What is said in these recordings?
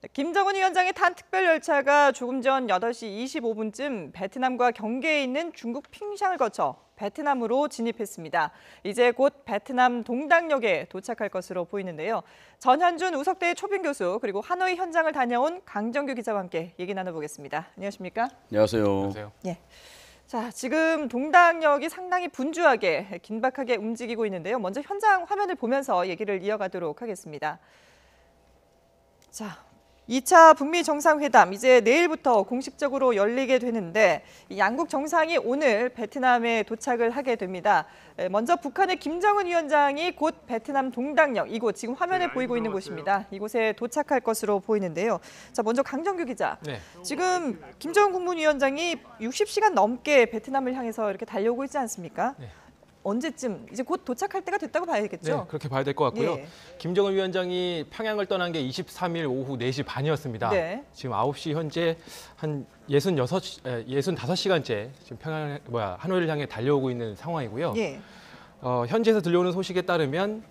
김정은 위원장의 탄 특별열차가 조금 전 8시 25분쯤 베트남과 경계에 있는 중국 핑샹을 거쳐 베트남으로 진입했습니다. 이제 곧 베트남 동당역에 도착할 것으로 보이는데요. 전현준 우석대 초빙 교수 그리고 하노이 현장을 다녀온 강정규 기자와 함께 얘기 나눠보겠습니다. 안녕하십니까? 안녕하세요. 안녕하세요. 예. 자, 지금 동당역이 상당히 분주하게 긴박하게 움직이고 있는데요. 먼저 현장 화면을 보면서 얘기를 이어가도록 하겠습니다. 자, 2차 북미 정상회담 이제 내일부터 공식적으로 열리게 되는데 양국 정상이 오늘 베트남에 도착을 하게 됩니다. 먼저 북한의 김정은 위원장이 곧 베트남 동당역 이곳 지금 화면에 보이고 있는 곳입니다. 이곳에 도착할 것으로 보이는데요. 자, 먼저 강정규 기자. 네. 지금 김정은 국무위원장이 60시간 넘게 베트남을 향해서 이렇게 달려오고 있지 않습니까? 네. 언제쯤 이제 곧 도착할 때가 됐다고 봐야겠죠? 네, 그렇게 봐야 될 것 같고요. 예. 김정은 위원장이 평양을 떠난 게 23일 오후 4시 반이었습니다. 네. 지금 9시 현재 한 65시간째 지금 하노이를 향해 달려오고 있는 상황이고요. 예. 현지에서 들려오는 소식에 따르면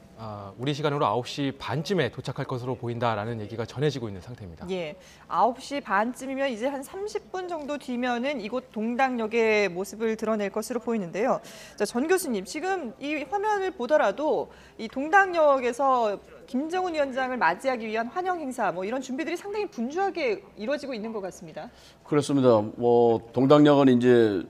우리 시간으로 9시 반쯤에 도착할 것으로 보인다라는 얘기가 전해지고 있는 상태입니다. 예, 9시 반쯤이면 이제 한 30분 정도 뒤면은 이곳 동당역의 모습을 드러낼 것으로 보이는데요. 자, 전 교수님, 지금 이 화면을 보더라도 이 동당역에서 김정은 위원장을 맞이하기 위한 환영 행사 뭐 이런 준비들이 상당히 분주하게 이루어지고 있는 것 같습니다. 그렇습니다. 동당역은 이제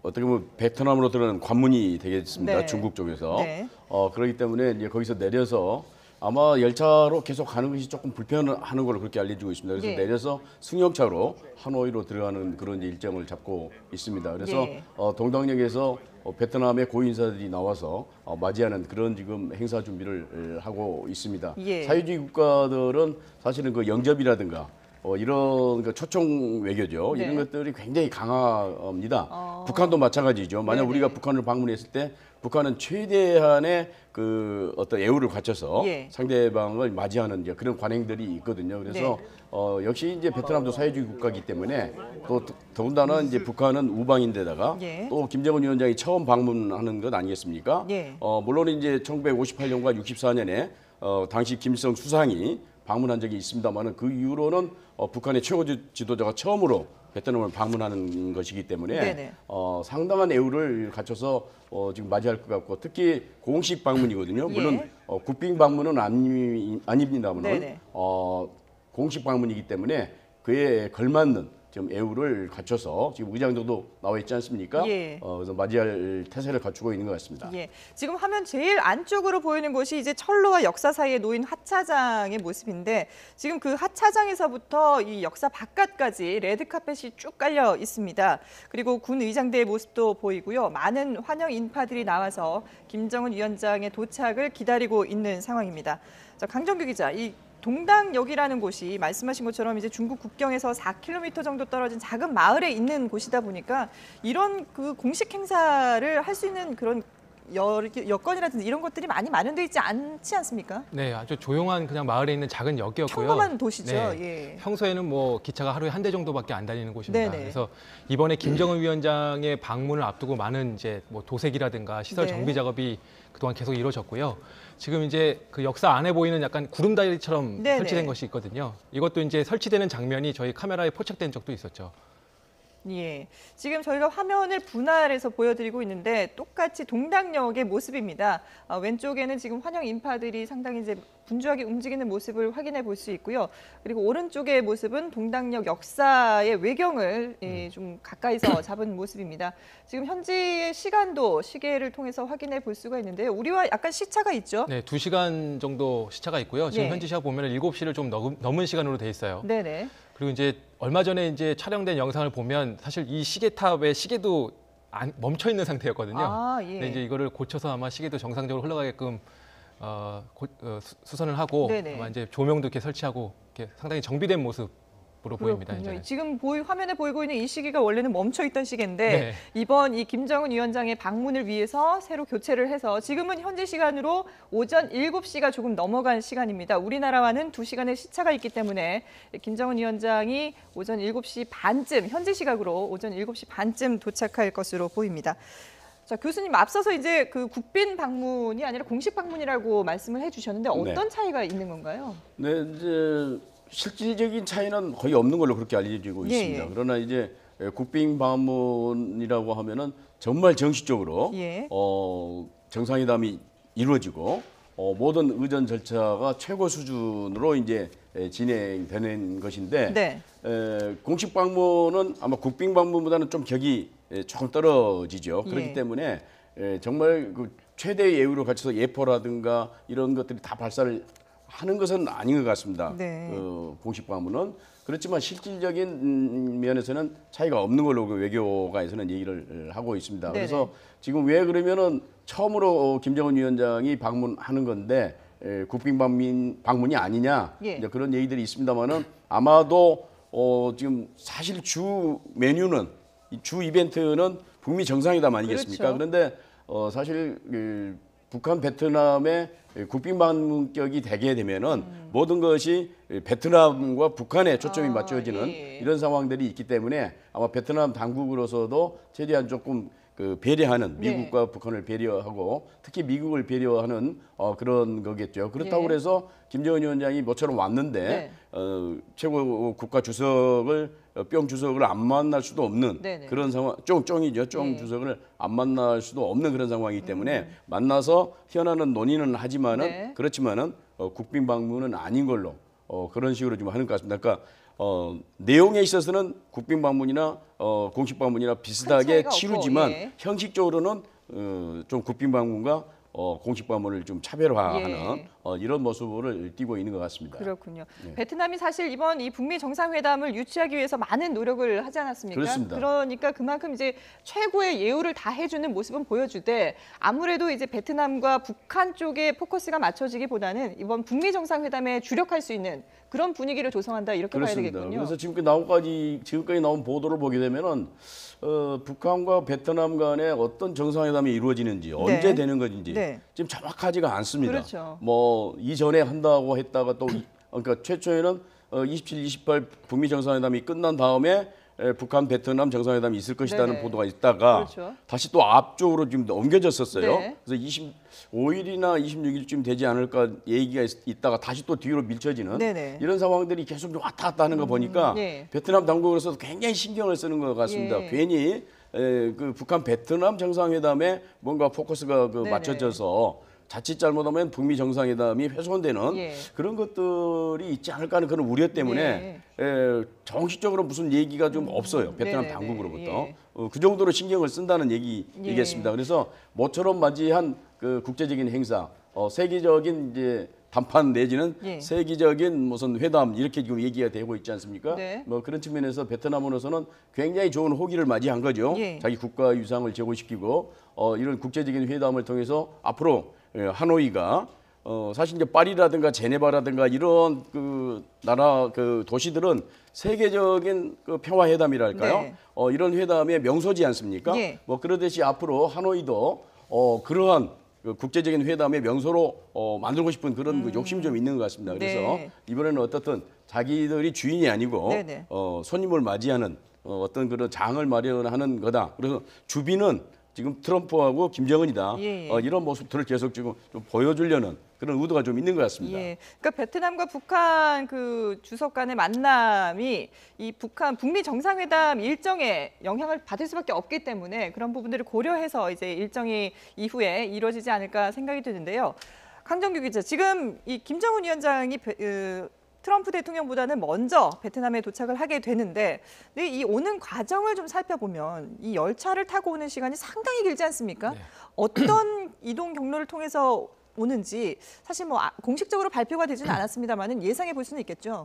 어떻게 보면 베트남으로 들어가는 관문이 되겠습니다. 네. 중국 쪽에서. 네. 그렇기 때문에 이제 거기서 내려서 아마 열차로 계속 가는 것이 조금 불편한 걸로 그렇게 알려지고 있습니다. 그래서 예. 내려서 승용차로 하노이로 들어가는 그런 일정을 잡고 있습니다. 그래서 예. 동당역에서 베트남의 고인사들이 나와서 맞이하는 그런 지금 행사 준비를 하고 있습니다. 예. 사회주의 국가들은 사실은 그 영접이라든가 이런 그 초청 외교죠. 네. 이런 것들이 굉장히 강합니다. 북한도 마찬가지죠. 만약 네네. 우리가 북한을 방문했을 때 북한은 최대한의 그 어떤 애우를 갖춰서 예. 상대방을 맞이하는 이제 그런 관행들이 있거든요. 그래서 네. 역시 이제 베트남도 사회주의 국가이기 때문에 또 더군다나 이제 북한은 우방인데다가 예. 또 김정은 위원장이 처음 방문하는 것 아니겠습니까? 예. 물론 이제 1958년과 64년에 당시 김일성 수상이 방문한 적이 있습니다만은 그 이후로는 북한의 최고 지도자가 처음으로 베트남을 방문하는 것이기 때문에 네네. 상당한 애우를 갖춰서 지금 맞이할 것 같고 특히 공식 방문이거든요. 물론 예. 국빈 방문은 아닙니다만은 네네. 공식 방문이기 때문에 그에 걸맞는 지금 애우를 갖춰서 지금 의장들도 나와 있지 않습니까? 예. 그래서 맞이할 태세를 갖추고 있는 것 같습니다. 예, 지금 화면 제일 안쪽으로 보이는 곳이 이제 철로와 역사 사이에 놓인 하차장의 모습인데 지금 그 하차장에서부터 이 역사 바깥까지 레드카펫이 쭉 깔려 있습니다. 그리고 군 의장대의 모습도 보이고요. 많은 환영 인파들이 나와서 김정은 위원장의 도착을 기다리고 있는 상황입니다. 자, 강정규 기자, 이 동당역이라는 곳이 말씀하신 것처럼 이제 중국 국경에서 4km 정도 떨어진 작은 마을에 있는 곳이다 보니까 이런 그 공식 행사를 할 수 있는 그런 여건이라든지 이런 것들이 많이 마련되어 있지 않지 않습니까? 네, 아주 조용한 그냥 마을에 있는 작은 역이었고요. 평범한 도시죠. 네, 예. 평소에는 뭐 기차가 하루에 한 대 정도밖에 안 다니는 곳입니다. 네네. 그래서 이번에 김정은 위원장의 방문을 앞두고 많은 이제 뭐 도색이라든가 시설 네. 정비 작업이 그동안 계속 이루어졌고요. 지금 이제 그 역사 안에 보이는 약간 구름다리처럼 네네. 설치된 것이 있거든요. 이것도 이제 설치되는 장면이 저희 카메라에 포착된 적도 있었죠. 예, 지금 저희가 화면을 분할해서 보여드리고 있는데 똑같이 동당역의 모습입니다. 왼쪽에는 지금 환영 인파들이 상당히 이제 분주하게 움직이는 모습을 확인해 볼 수 있고요. 그리고 오른쪽의 모습은 동당역 역사의 외경을 좀 가까이서 잡은 모습입니다. 지금 현지의 시간도 시계를 통해서 확인해 볼 수가 있는데요. 우리와 약간 시차가 있죠? 네, 2시간 정도 시차가 있고요. 지금 네. 현지 시각 보면 7시를 좀 넘은 시간으로 돼 있어요. 네네. 그리고 이제 얼마 전에 이제 촬영된 영상을 보면 사실 이 시계탑의 시계도 멈춰 있는 상태였거든요. 아, 예. 근데 이제 이거를 고쳐서 아마 시계도 정상적으로 흘러가게끔 수선을 하고 네네. 아마 이제 조명도 이렇게 설치하고 이렇게 상당히 정비된 모습으로 보입니다. 그렇군요. 이제는. 지금 화면에 보이고 있는 이 시기가 원래는 멈춰있던 시기인데 네. 이번 이 김정은 위원장의 방문을 위해서 새로 교체를 해서 지금은 현지 시간으로 오전 7시가 조금 넘어간 시간입니다. 우리나라와는 2시간의 시차가 있기 때문에 김정은 위원장이 오전 7시 반쯤 현지 시각으로 오전 7시 반쯤 도착할 것으로 보입니다. 자, 교수님 앞서서 이제 그 국빈 방문이 아니라 공식 방문이라고 말씀을 해주셨는데 어떤 네. 차이가 있는 건가요? 네, 이제 실질적인 차이는 거의 없는 걸로 그렇게 알려지고 예, 있습니다. 예. 그러나 이제 국빈 방문이라고 하면은 정말 정식적으로 예. 정상회담이 이루어지고 모든 의전 절차가 최고 수준으로 이제 진행되는 것인데 네. 공식 방문은 아마 국빈 방문보다는 좀 격이 조금 떨어지죠. 그렇기 예. 때문에 정말 그 최대 예우로 갖춰서 예포라든가 이런 것들이 다 발사를 하는 것은 아닌 것 같습니다. 네. 공식 방문은 그렇지만 실질적인 면에서는 차이가 없는 걸로 그 외교가에서는 얘기를 하고 있습니다. 네네. 그래서 지금 왜 그러면은 처음으로 김정은 위원장이 방문하는 건데 국빈 방문이 아니냐 예. 이제 그런 얘기들이 있습니다만은 아마도 지금 사실 주 메뉴는 주 이벤트는 북미 정상회담 아니겠습니까? 그렇죠. 그런데 사실 북한 베트남의 국빈 방문격이 되게 되면은 모든 것이 베트남과 북한에 초점이 맞춰지는 예. 이런 상황들이 있기 때문에 아마 베트남 당국으로서도 최대한 조금 그 배려하는 네. 미국과 북한을 배려하고 특히 미국을 배려하는 그런 거겠죠. 그렇다고 네. 그래서 김정은 위원장이 모처럼 왔는데 최고 국가 주석을 뿅 주석을 안 만날 수도 없는 네네. 그런 상황. 쫑이죠. 쫑 네. 주석을 안 만날 수도 없는 그런 상황이기 때문에 만나서 현안은 논의는 하지만은 네. 그렇지만은 국빈 방문은 아닌 걸로 그런 식으로 좀 하는 것 같습니다. 그러니까 내용에 있어서는 국빈 방문이나 공식 방문이나 비슷하게 차이가 치루지만 없고, 예. 형식적으로는 좀 국빈 방문과 공식 방문을 좀 차별화하는 예. 이런 모습을 띠고 있는 것 같습니다. 그렇군요. 네. 베트남이 사실 이번 이 북미 정상회담을 유치하기 위해서 많은 노력을 하지 않았습니까? 그렇습니다. 그러니까 그만큼 이제 최고의 예우를 다 해주는 모습은 보여주되 아무래도 이제 베트남과 북한 쪽에 포커스가 맞춰지기보다는 이번 북미 정상회담에 주력할 수 있는 그런 분위기를 조성한다 이렇게 그렇습니다. 봐야 되겠군요. 그래서 지금까지 나온 보도를 보게 되면은 북한과 베트남 간에 어떤 정상회담이 이루어지는지 언제 되는 것인지 네. 지금 정확하지가 않습니다. 그렇죠. 뭐 이전에 한다고 했다가 또 그러니까 최초에는 27, 28 북미 정상회담이 끝난 다음에 북한, 베트남 정상회담이 있을 것이라는 네네. 보도가 있다가 그렇죠. 다시 또 앞쪽으로 지금 옮겨졌었어요. 네. 그래서 25일이나 26일쯤 되지 않을까 얘기가 있다가 다시 또 뒤로 밀쳐지는 네네. 이런 상황들이 계속 왔다 갔다 하는 거 보니까 예. 베트남 당국으로서도 굉장히 신경을 쓰는 것 같습니다. 예. 괜히 그 북한, 베트남 정상회담에 뭔가 포커스가 네네. 맞춰져서 자칫 잘못하면 북미 정상회담이 훼손되는 예. 그런 것들이 있지 않을까 하는 그런 우려 때문에 정식적으로 무슨 얘기가 좀 없어요. 베트남 네네네. 당국으로부터. 예. 그 정도로 신경을 쓴다는 얘기겠습니다. 그래서 모처럼 맞이한 그 국제적인 행사, 세계적인 이제 담판 내지는 예. 세계적인 무슨 회담 이렇게 지금 얘기가 되고 있지 않습니까? 네. 뭐 그런 측면에서 베트남으로서는 굉장히 좋은 호기를 맞이한 거죠. 예. 자기 국가 유상을 제고시키고 이런 국제적인 회담을 통해서 앞으로 하노이가 사실 이제 파리라든가 제네바라든가 이런 그 나라 그 도시들은 세계적인 그 평화 회담이랄까요? 네. 이런 회담의 명소지 않습니까? 예. 뭐 그러듯이 앞으로 하노이도 그러한 그 국제적인 회담의 명소로 만들고 싶은 그런 그 욕심이 좀 있는 것 같습니다. 그래서 네. 이번에는 어떻든 자기들이 주인이 아니고 네네. 손님을 맞이하는 어떤 그런 장을 마련하는 거다. 그래서 주비는 지금 트럼프하고 김정은이다. 예. 이런 모습들을 계속 지금 좀 보여주려는 그런 의도가 좀 있는 것 같습니다. 예, 그러니까 베트남과 북한 그 주석 간의 만남이 이 북한 북미 정상회담 일정에 영향을 받을 수밖에 없기 때문에 그런 부분들을 고려해서 이제 일정이 이후에 이루어지지 않을까 생각이 드는데요. 강정규 기자, 지금 이 김정은 위원장이 트럼프 대통령보다는 먼저 베트남에 도착을 하게 되는데, 근데 이 오는 과정을 좀 살펴보면 이 열차를 타고 오는 시간이 상당히 길지 않습니까? 네. 어떤 이동 경로를 통해서 오는지 사실 뭐 공식적으로 발표가 되지는 않았습니다만은 예상해 볼 수는 있겠죠.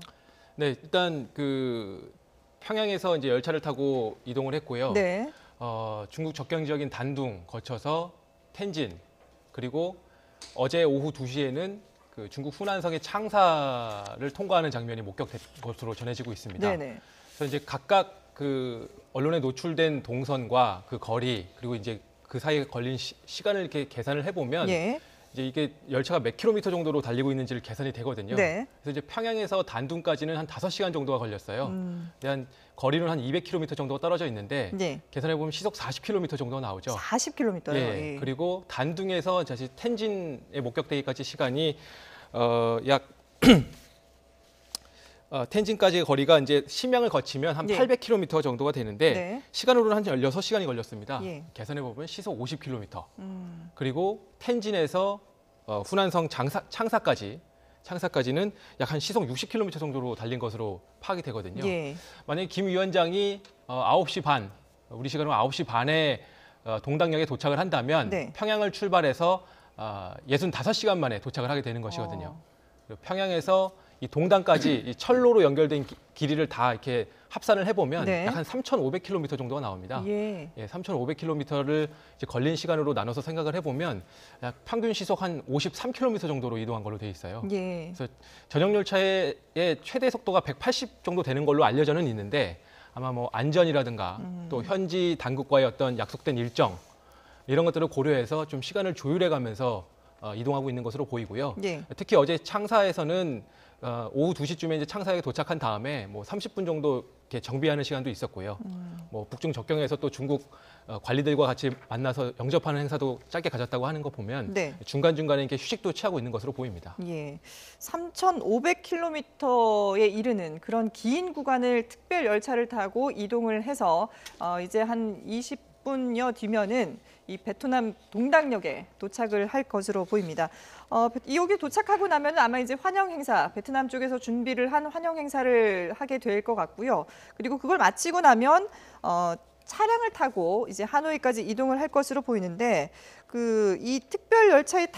네, 일단 그 평양에서 이제 열차를 타고 이동을 했고요. 네. 중국 접경 지역인 단둥 거쳐서 텐진, 그리고 어제 오후 2시에는 그 중국 후난성의 창사를 통과하는 장면이 목격된 것으로 전해지고 있습니다. 네네. 그래서 이제 각각 그 언론에 노출된 동선과 그 거리, 그리고 이제 그 사이에 걸린 시간을 이렇게 계산을 해보면 예. 이제 이게 열차가 몇 킬로미터 정도로 달리고 있는지를 계산이 되거든요. 네. 그래서 이제 평양에서 단둥까지는 한 5시간 정도가 걸렸어요. 한 거리는 한 200km 정도가 떨어져 있는데 네. 계산해 보면 시속 40km 정도가 나오죠. 40km요. 예. 그리고 단둥에서 다시 텐진에 목격되기까지 시간이 약 텐진까지의 거리가 이제 심양을 거치면 한 예. 800km 정도가 되는데 네. 시간으로는 한 16시간이 걸렸습니다. 예. 계산해 보면 시속 50km. 그리고 텐진에서 후난성 창사까지는 약 한 시속 60km 정도로 달린 것으로 파악이 되거든요. 예. 만약에 김 위원장이 9시 반, 우리 시간으로 9시 반에 동당역에 도착을 한다면 네. 평양을 출발해서 65시간 만에 도착을 하게 되는 것이거든요. 그리고 평양에서 이 동당까지 이 철로로 연결된 길이를 다 이렇게 합산을 해보면 네. 약 한 3,500km 정도가 나옵니다. 예. 3,500km를 이제 걸린 시간으로 나눠서 생각을 해보면 약 평균 시속 한 53km 정도로 이동한 걸로 돼 있어요. 예. 그래서 전용 열차의 최대 속도가 180 정도 되는 걸로 알려져는 있는데 아마 뭐 안전이라든가 또 현지 당국과의 어떤 약속된 일정 이런 것들을 고려해서 좀 시간을 조율해가면서 이동하고 있는 것으로 보이고요. 예. 특히 어제 창사에서는 오후 2시쯤에 이제 창사에 도착한 다음에 뭐 30분 정도 이렇게 정비하는 시간도 있었고요. 뭐 북중 접경에서 또 중국 관리들과 같이 만나서 영접하는 행사도 짧게 가졌다고 하는 거 보면 네. 중간중간에 이렇게 휴식도 취하고 있는 것으로 보입니다. 예. 3,500km에 이르는 그런 긴 구간을 특별 열차를 타고 이동을 해서 이제 한 20분여 뒤면은 이 베트남 동당역에 도착을 할 것으로 보입니다. 여기 도착하고 나면 아마 이제 환영 행사, 베트남 쪽에서 준비를 한 환영 행사를 하게 될 것 같고요. 그리고 그걸 마치고 나면 차량을 타고 이제 하노이까지 이동을 할 것으로 보이는데 이 특별 열차에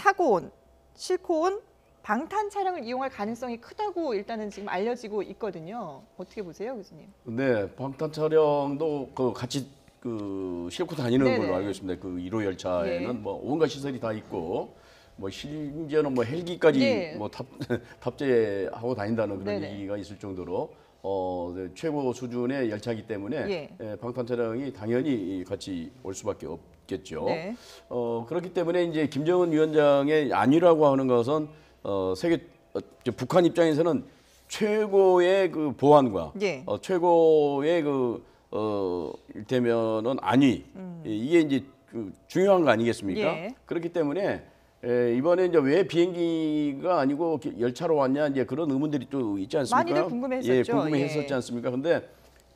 싣고 온 방탄 차량을 이용할 가능성이 크다고 일단은 지금 알려지고 있거든요. 어떻게 보세요, 교수님? 네, 방탄 차량도 같이 싣고 다니는 네네. 걸로 알고 있습니다. 그 1호 열차에는 예. 뭐 온갖 시설이 다 있고 뭐 심지어는 뭐 헬기까지 예. 뭐 탑재하고 다닌다는 그런 네네. 얘기가 있을 정도로 네, 최고 수준의 열차이기 때문에 예. 방탄 차량이 당연히 같이 올 수밖에 없겠죠. 네. 그렇기 때문에 이제 김정은 위원장의 안위라고 하는 것은 북한 입장에서는 최고의 그 보안과 예. 최고의 일테면은 안위 이게 이제 중요한 거 아니겠습니까? 예. 그렇기 때문에 이번에 이제 왜 비행기가 아니고 열차로 왔냐 이제 그런 의문들이 또 있지 않습니까? 많이들 궁금했었죠. 예, 궁금했었지 예. 않습니까? 근데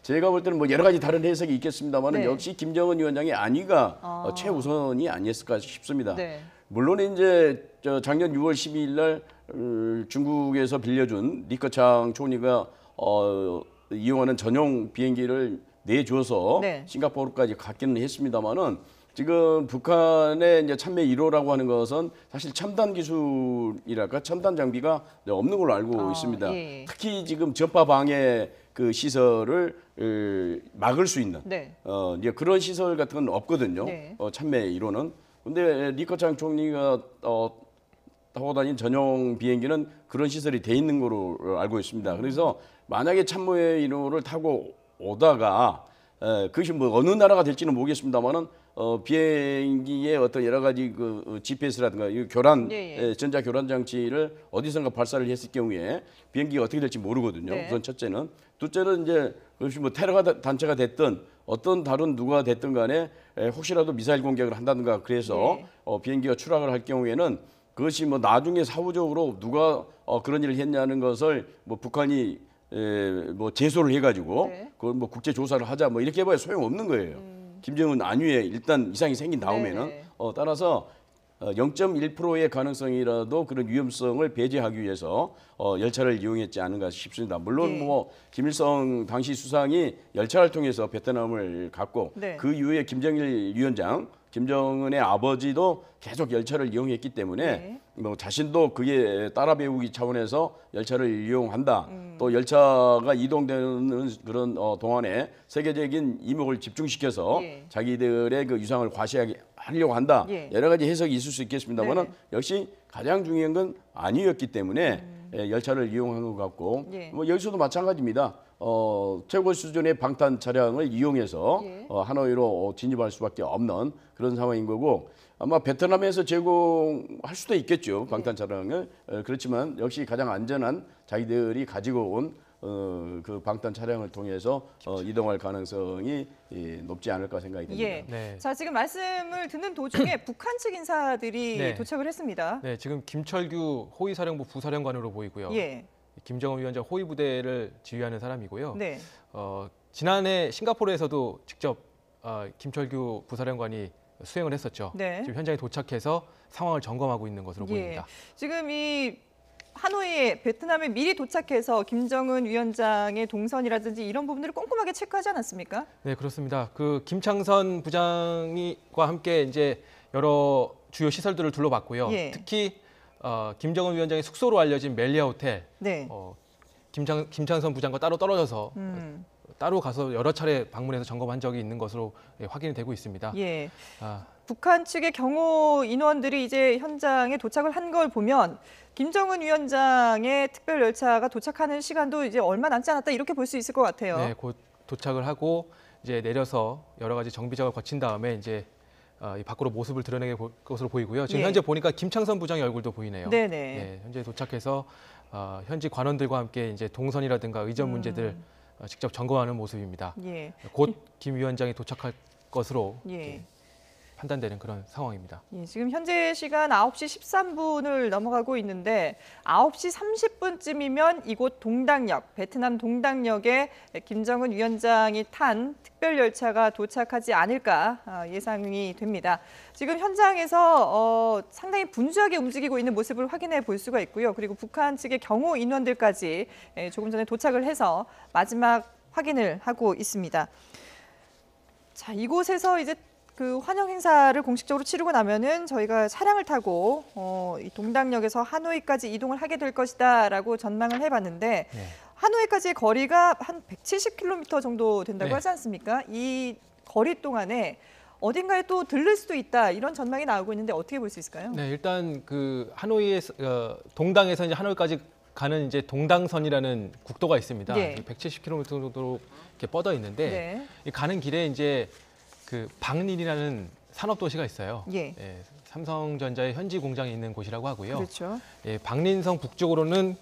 제가 볼 때는 뭐 여러 가지 다른 해석이 있겠습니다만 네. 역시 김정은 위원장의 안위가 최우선이 아니었을까 싶습니다. 네. 물론 이제 작년 6월 12일 날 중국에서 빌려준 리커창 총리가 이용하는 전용 비행기를 내줘서 네. 싱가포르까지 갔기는 했습니다만은 지금 북한의 이제 참매 1호라고 하는 것은 사실 첨단 기술이랄까 첨단 장비가 없는 걸로 알고 있습니다. 예. 특히 지금 전파 방해 그 시설을 막을 수 있는 네. 이제 그런 시설 같은 건 없거든요. 네. 참매 1호는. 근데 리커창 총리가 타고 다닌 전용 비행기는 그런 시설이 돼 있는 거로 알고 있습니다. 그래서 만약에 참모의 1호를 타고 오다가 그것이 뭐 어느 나라가 될지는 모르겠습니다만은 비행기의 어떤 여러 가지 GPS라든가 이 교란 예. 전자 교란 장치를 어디선가 발사를 했을 경우에 비행기가 어떻게 될지 모르거든요. 네. 우선 첫째는, 둘째는 이제 그것이 뭐 테러 단체가 됐든 어떤 다른 누가 됐든 간에 혹시라도 미사일 공격을 한다든가 그래서 네. 비행기가 추락을 할 경우에는 그것이 뭐 나중에 사후적으로 누가 그런 일을 했냐는 것을 뭐 북한이 뭐 제소를 해가지고 네. 그걸 뭐 국제 조사를 하자 뭐 이렇게 해봐야 소용 없는 거예요. 김정은 안위에 일단 이상이 생긴 다음에는 네네. 따라서 0.1%의 가능성이라도 그런 위험성을 배제하기 위해서 열차를 이용했지 않은가 싶습니다. 물론 예. 뭐 김일성 당시 수상이 열차를 통해서 베트남을 갔고 네. 그 이후에 김정일 위원장, 김정은의 아버지도 계속 열차를 이용했기 때문에 네. 뭐 자신도 그게 따라 배우기 차원에서 열차를 이용한다. 또 열차가 이동되는 그런 동안에 세계적인 이목을 집중시켜서 예. 자기들의 그 유상을 과시하게 하려고 한다. 예. 여러 가지 해석이 있을 수 있겠습니다만은 네네. 역시 가장 중요한 건 아니었기 때문에 열차를 이용한 것 같고 예. 뭐 여기서도 마찬가지입니다. 최고 수준의 방탄 차량을 이용해서 예. 하노이로 진입할 수밖에 없는 그런 상황인 거고 아마 베트남에서 제공할 수도 있겠죠. 방탄 차량을. 그렇지만 역시 가장 안전한 자기들이 가지고 온 그 방탄 차량을 통해서 이동할 가능성이 높지 않을까 생각이 됩니다. 예. 네. 자, 지금 말씀을 듣는 도중에 북한 측 인사들이 네. 도착을 했습니다. 네, 지금 김철규 호위사령부 부사령관으로 보이고요. 예. 김정은 위원장 호위 부대를 지휘하는 사람이고요. 네. 지난해 싱가포르에서도 직접 김철규 부사령관이 수행을 했었죠. 네. 지금 현장에 도착해서 상황을 점검하고 있는 것으로 보입니다. 지금 이 하노이에 베트남에 미리 도착해서 김정은 위원장의 동선이라든지 이런 부분들을 꼼꼼하게 체크하지 않았습니까? 네, 그렇습니다. 그 김창선 부장과 함께 이제 여러 주요 시설들을 둘러봤고요. 예. 특히 김정은 위원장의 숙소로 알려진 멜리아 호텔, 네. 김창선 부장과 따로 떨어져서 음. 따로 가서 여러 차례 방문해서 점검한 적이 있는 것으로 확인이 되고 있습니다. 예. 아, 북한 측의 경호 인원들이 이제 현장에 도착을 한 걸 보면 김정은 위원장의 특별 열차가 도착하는 시간도 이제 얼마 남지 않았다 이렇게 볼 수 있을 것 같아요. 네, 곧 도착을 하고 이제 내려서 여러 가지 정비 작업을 거친 다음에 이제 이 밖으로 모습을 드러내게 볼 것으로 보이고요. 지금 예. 현재 보니까 김창선 부장의 얼굴도 보이네요. 네네. 네, 현재 도착해서 현지 관원들과 함께 이제 동선이라든가 의전 문제들 직접 점검하는 모습입니다. 예. 곧 김 위원장이 도착할 것으로 예. 판단되는 그런 상황입니다. 예, 지금 현재 시간 9시 13분을 넘어가고 있는데 9시 30분쯤이면 이곳 동당역, 베트남 동당역에 김정은 위원장이 탄 특별 열차가 도착하지 않을까 예상이 됩니다. 지금 현장에서 상당히 분주하게 움직이고 있는 모습을 확인해 볼 수가 있고요. 그리고 북한 측의 경호 인원들까지 조금 전에 도착을 해서 마지막 확인을 하고 있습니다. 자, 이곳에서 이제 그 환영 행사를 공식적으로 치르고 나면은 저희가 차량을 타고 이 동당역에서 하노이까지 이동을 하게 될 것이다라고 전망을 해봤는데 네. 하노이까지의 거리가 한 170km 정도 된다고 네. 하지 않습니까? 이 거리 동안에 어딘가에 또 들를 수도 있다 이런 전망이 나오고 있는데 어떻게 볼 수 있을까요? 네, 일단 그 하노이에서 동당에서 이제 하노이까지 가는 이제 동당선이라는 국도가 있습니다. 예. 170km 정도로 이렇게 뻗어 있는데 네. 이 가는 길에 이제 그 박린이라는 산업 도시가 있어요. 예. 삼성전자의 현지 공장이 있는 곳이라고 하고요. 그렇죠. 예, 박린성 북쪽으로는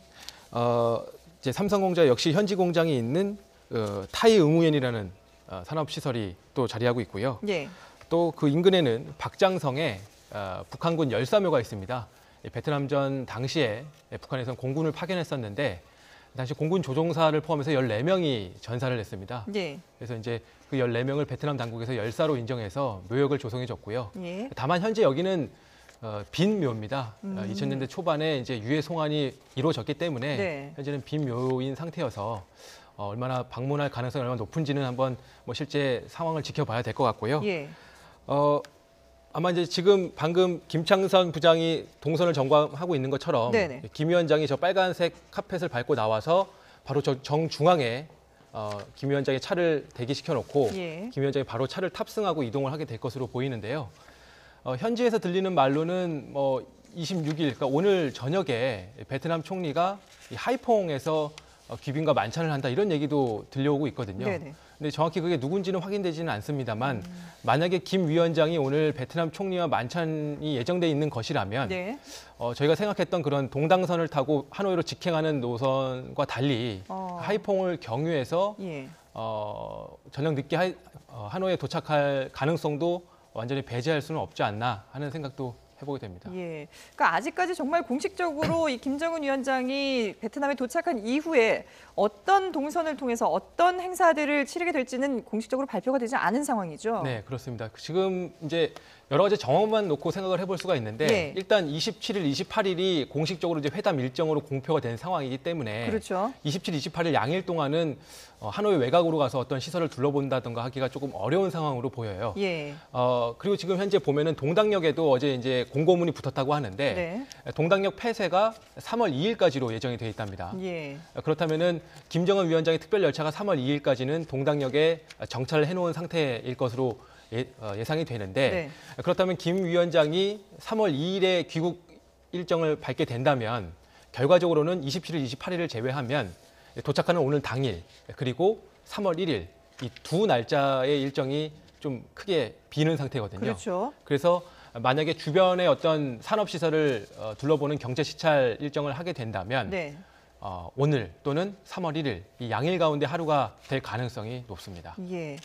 이제 삼성공자 역시 현지 공장이 있는 타이 응우엔이라는 산업 시설이 또 자리하고 있고요. 예. 또 그 인근에는 박장성에 북한군 열사묘가 있습니다. 베트남전 당시에 북한에서는 공군을 파견했었는데 당시 공군 조종사를 포함해서 14명이 전사를 했습니다. 예. 그래서 이제 그 14명을 베트남 당국에서 열사로 인정해서 묘역을 조성해 줬고요. 예. 다만 현재 여기는 빈 묘입니다. 2000년대 초반에 이제 유해 송환이 이루어졌기 때문에 네. 현재는 빈 묘인 상태여서 얼마나 방문할 가능성이 얼마나 높은지는 한번 뭐 실제 상황을 지켜봐야 될 것 같고요. 예. 아마 이제 지금 방금 김창선 부장이 동선을 점검하고 있는 것처럼 네네. 김 위원장이 저 빨간색 카펫을 밟고 나와서 바로 저 정중앙에 김 위원장의 차를 대기시켜 놓고 예. 김 위원장이 바로 차를 탑승하고 이동을 하게 될 것으로 보이는데요. 현지에서 들리는 말로는 뭐 26일, 그러니까 오늘 저녁에 베트남 총리가 이 하이퐁에서 귀빈과 만찬을 한다 이런 얘기도 들려오고 있거든요. 네네. 근데 정확히 그게 누군지는 확인되지는 않습니다만 만약에 김 위원장이 오늘 베트남 총리와 만찬이 예정돼 있는 것이라면 네. 저희가 생각했던 그런 동당선을 타고 하노이로 직행하는 노선과 달리 하이퐁을 경유해서 예. 저녁 늦게 하노이에 도착할 가능성도 완전히 배제할 수는 없지 않나 하는 생각도 해보게 됩니다. 예. 그러니까 아직까지 정말 공식적으로 이 김정은 위원장이 베트남에 도착한 이후에 어떤 동선을 통해서 어떤 행사들을 치르게 될지는 공식적으로 발표가 되지 않은 상황이죠. 네, 그렇습니다. 지금 이제 여러 가지 정황만 놓고 생각을 해볼 수가 있는데 예. 일단 27일, 28일이 공식적으로 이제 회담 일정으로 공표가 된 상황이기 때문에 그렇죠. 27, 28일 양일 동안은 하노이 외곽으로 가서 어떤 시설을 둘러본다든가 하기가 조금 어려운 상황으로 보여요. 예. 그리고 지금 현재 보면은 동당역에도 어제 이제 공고문이 붙었다고 하는데 네. 동당역 폐쇄가 3월 2일까지로 예정이 돼 있답니다. 예. 그렇다면은 김정은 위원장의 특별 열차가 3월 2일까지는 동당역에 정차를 해놓은 상태일 것으로 예상이 되는데 네. 그렇다면 김 위원장이 3월 2일에 귀국 일정을 밟게 된다면 결과적으로는 27일, 28일을 제외하면 도착하는 오늘 당일 그리고 3월 1일 이 두 날짜의 일정이 좀 크게 비는 상태거든요. 그렇죠. 그래서 만약에 주변의 어떤 산업시설을 둘러보는 경제시찰 일정을 하게 된다면 네. 오늘 또는 3월 1일 이 양일 가운데 하루가 될 가능성이 높습니다. 예.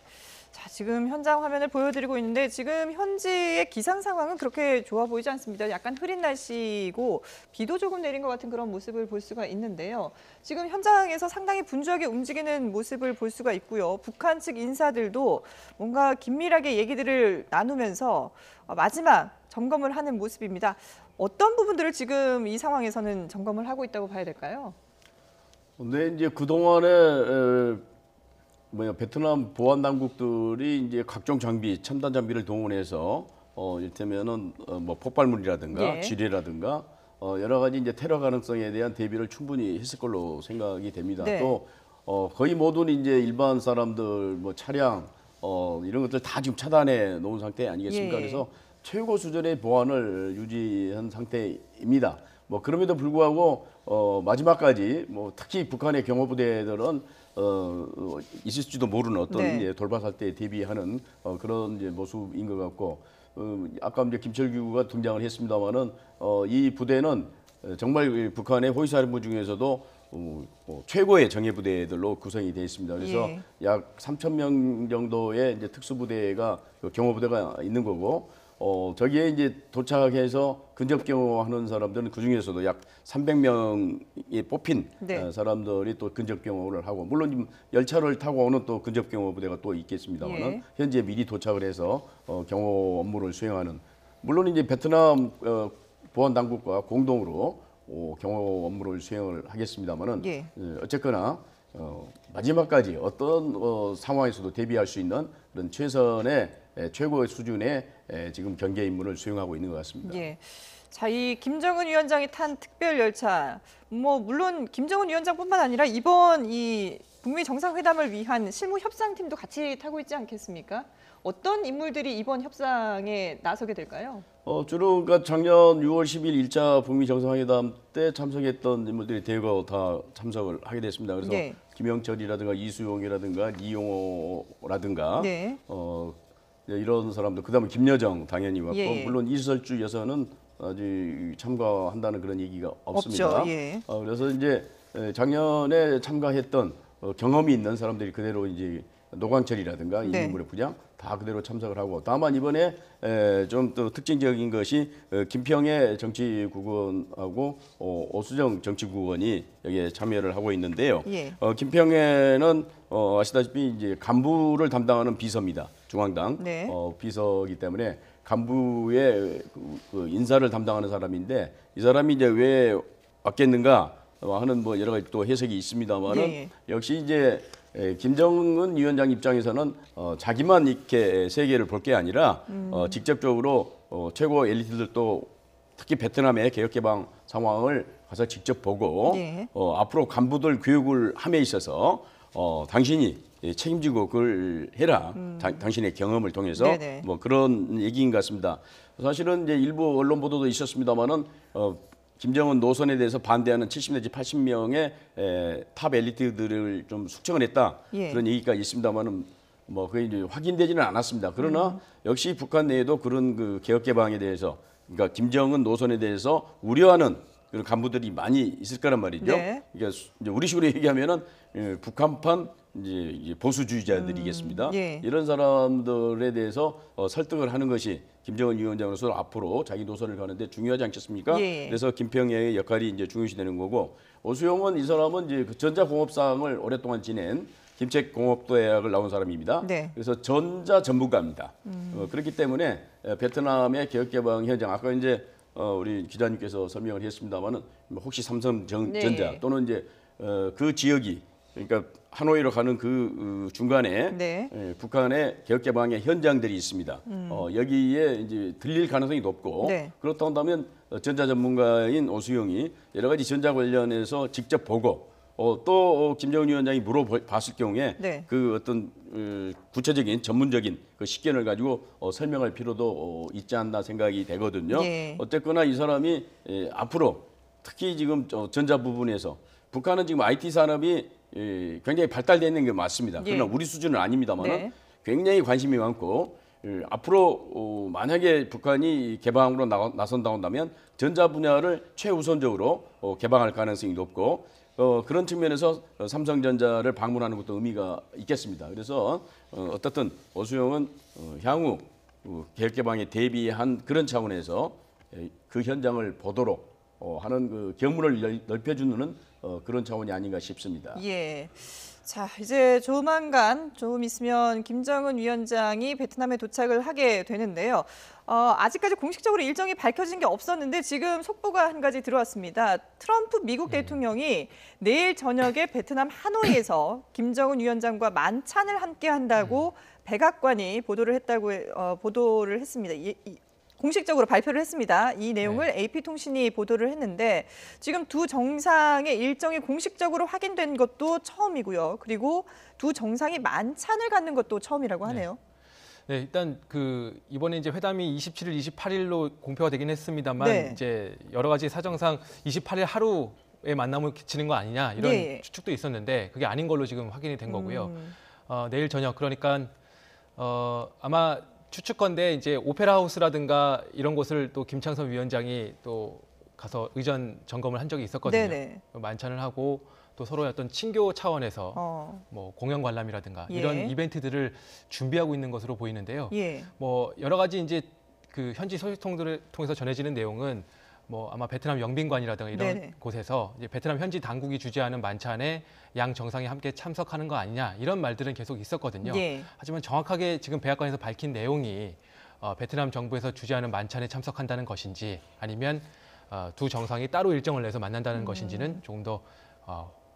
자, 지금 현장 화면을 보여드리고 있는데 지금 현지의 기상 상황은 그렇게 좋아 보이지 않습니다. 약간 흐린 날씨고 비도 조금 내린 것 같은 그런 모습을 볼 수가 있는데요. 지금 현장에서 상당히 분주하게 움직이는 모습을 볼 수가 있고요. 북한 측 인사들도 뭔가 긴밀하게 얘기들을 나누면서 마지막 점검을 하는 모습입니다. 어떤 부분들을 지금 이 상황에서는 점검을 하고 있다고 봐야 될까요? 근데 이제 그동안에 베트남 보안 당국들이 이제 각종 장비, 첨단 장비를 동원해서 이를테면은 뭐 폭발물이라든가 예. 지뢰라든가 여러 가지 이제 테러 가능성에 대한 대비를 충분히 했을 걸로 생각이 됩니다. 네. 또 거의 모든 이제 일반 사람들 뭐 차량 이런 것들 다 지금 차단해 놓은 상태 아니겠습니까? 예. 그래서 최고 수준의 보안을 유지한 상태입니다. 뭐 그럼에도 불구하고 마지막까지 뭐 특히 북한의 경호부대들은 있을지도 모르는 어떤 네. 이제 돌발 사태에 대비하는 그런 이제 모습인 것 같고 아까 이제 김철규가 등장을 했습니다마는 이 부대는 정말 북한의 호위사령부 중에서도 최고의 정예부대들로 구성이 되어 있습니다. 그래서 예. 약 3,000명 정도의 이제 특수부대가 경호부대가 있는 거고 저기에 이제 도착해서 근접 경호하는 사람들은 그 중에서도 약 300명이 뽑힌 네. 사람들이 또 근접 경호를 하고 물론 지금 열차를 타고 오는 또 근접 경호 부대가 또 있겠습니다만은 예. 현재 미리 도착을 해서 경호 업무를 수행하는 물론 이제 베트남 보안 당국과 공동으로 경호 업무를 수행을 하겠습니다만은 예. 어쨌거나 마지막까지 어떤 상황에서도 대비할 수 있는 그런 최선의 최고의 수준의 지금 경계 임무를 수행하고 있는 것 같습니다. 예. 자, 이 김정은 위원장이 탄 특별 열차, 뭐 물론 김정은 위원장뿐만 아니라 이번 이 북미 정상회담을 위한 실무 협상팀도 같이 타고 있지 않겠습니까? 어떤 인물들이 이번 협상에 나서게 될까요? 주로 그러니까 작년 6월 10일 1차 북미 정상회담 때 참석했던 인물들이 대거 다 참석을 하게 됐습니다. 그래서 네. 김영철이라든가 이수용이라든가 이용호라든가 네. 이런 사람들 그다음에 김여정 당연히 왔고 예. 물론 이수설주 여사는 아직 참가한다는 그런 얘기가 없습니다. 없죠. 예. 그래서 이제 작년에 참가했던 경험이 있는 사람들이 그대로 이제 노광철이라든가 네. 인민물의 부장 다 그대로 참석을 하고 다만 이번에 좀 또 특징적인 것이 김평의 정치국원하고 오수정 정치국원이 여기에 참여를 하고 있는데요. 예. 김평에는 아시다시피 이제 간부를 담당하는 비서입니다. 중앙당 네. 비서이기 때문에 간부의 그 인사를 담당하는 사람인데 이 사람이 이제 왜 왔겠는가 하는 뭐 여러 가지 또 해석이 있습니다만은 예. 역시 이제 김정은 위원장 입장에서는 자기만 이렇게 세계를 볼 게 아니라 직접적으로 최고 엘리트들도 특히 베트남의 개혁개방 상황을 가서 직접 보고 네. 앞으로 간부들 교육을 함에 있어서 당신이 책임지고 그걸 해라. 당신의 경험을 통해서 네네. 뭐 그런 얘기인 것 같습니다. 사실은 이제 일부 언론 보도도 있었습니다만은 김정은 노선에 대해서 반대하는 70 내지 80명의 탑 엘리트들을 좀 숙청을 했다. 예. 그런 얘기가 있습니다만은 뭐 그게 이제 확인되지는 않았습니다. 그러나 역시 북한 내에도 그런 그 개혁 개방에 대해서 그러니까 김정은 노선에 대해서 우려하는 그런 간부들이 많이 있을 거란 말이죠. 네. 그러니까 이제 우리식으로 얘기하면은 북한판 이제 보수주의자들이겠습니다. 예. 이런 사람들에 대해서 설득을 하는 것이 김정은 위원장으로서 앞으로 자기 노선을 가는데 중요하지 않겠습니까? 예. 그래서 김평의 역할이 이제 중요시되는 거고 오수용은 이 사람은 이제 그 전자공업상을 오랫동안 지낸 김책공업대학을 나온 사람입니다. 네. 그래서 전자 전문가입니다. 그렇기 때문에 베트남의 개혁개방 현장 아까 이제 우리 기자님께서 설명을 했습니다만은 혹시 삼성전자 네. 또는 이제 그 지역이 그러니까 하노이로 가는 그 중간에 네. 북한의 개혁개방의 현장들이 있습니다. 여기에 이제 들릴 가능성이 높고 네. 그렇다 한다면 전자 전문가인 오수영이 여러 가지 전자 관련해서 직접 보고 또 김정은 위원장이 물어봤을 경우에 네. 그 어떤 구체적인 전문적인 그 식견을 가지고 설명할 필요도 있지 않나 생각이 되거든요. 예. 어쨌거나 이 사람이 앞으로 특히 지금 전자 부분에서 북한은 지금 IT 산업이 굉장히 발달되어 있는 게 맞습니다. 그러나 예. 우리 수준은 아닙니다만 네. 굉장히 관심이 많고 앞으로 만약에 북한이 개방으로 나선다 한다면 전자 분야를 최우선적으로 개방할 가능성이 높고 그런 측면에서 삼성전자를 방문하는 것도 의미가 있겠습니다. 그래서 어떻든 오수영은 향후 계획 개방에 대비한 그런 차원에서 그 현장을 보도록 하는 그 견문을 넓혀주는 그런 차원이 아닌가 싶습니다. 예. 자, 이제 조만간 좀 있으면 김정은 위원장이 베트남에 도착을 하게 되는데요. 아직까지 공식적으로 일정이 밝혀진 게 없었는데 지금 속보가 한 가지 들어왔습니다. 트럼프 미국 대통령이 내일 저녁에 베트남 하노이에서 김정은 위원장과 만찬을 함께 한다고 백악관이 보도를 했습니다. 공식적으로 발표를 했습니다. 이 내용을 AP통신이 보도를 했는데 지금 두 정상의 일정이 공식적으로 확인된 것도 처음이고요. 그리고 두 정상이 만찬을 갖는 것도 처음이라고 하네요. 네, 일단 이번에 이제 회담이 27일, 28일로 공표가 되긴 했습니다만 네. 이제 여러 가지 사정상 28일 하루에 만남을 기치는 거 아니냐 이런 예. 추측도 있었는데 그게 아닌 걸로 지금 확인이 된 거고요. 내일 저녁 그러니까 아마 추측건데 이제 오페라 하우스라든가 이런 곳을 또 김창선 위원장이 또 가서 의전 점검을 한 적이 있었거든요. 네네. 만찬을 하고 또 서로의 어떤 친교 차원에서 뭐 공연 관람이라든가 예. 이런 이벤트들을 준비하고 있는 것으로 보이는데요. 예. 뭐 여러 가지 이제 그 현지 소식통들을 통해서 전해지는 내용은 뭐 아마 베트남 영빈관이라든가 이런 네네. 곳에서 이제 베트남 현지 당국이 주재하는 만찬에 양 정상이 함께 참석하는 거 아니냐 이런 말들은 계속 있었거든요. 예. 하지만 정확하게 지금 백악관에서 밝힌 내용이 베트남 정부에서 주재하는 만찬에 참석한다는 것인지 아니면 두 정상이 따로 일정을 내서 만난다는 것인지는 조금 더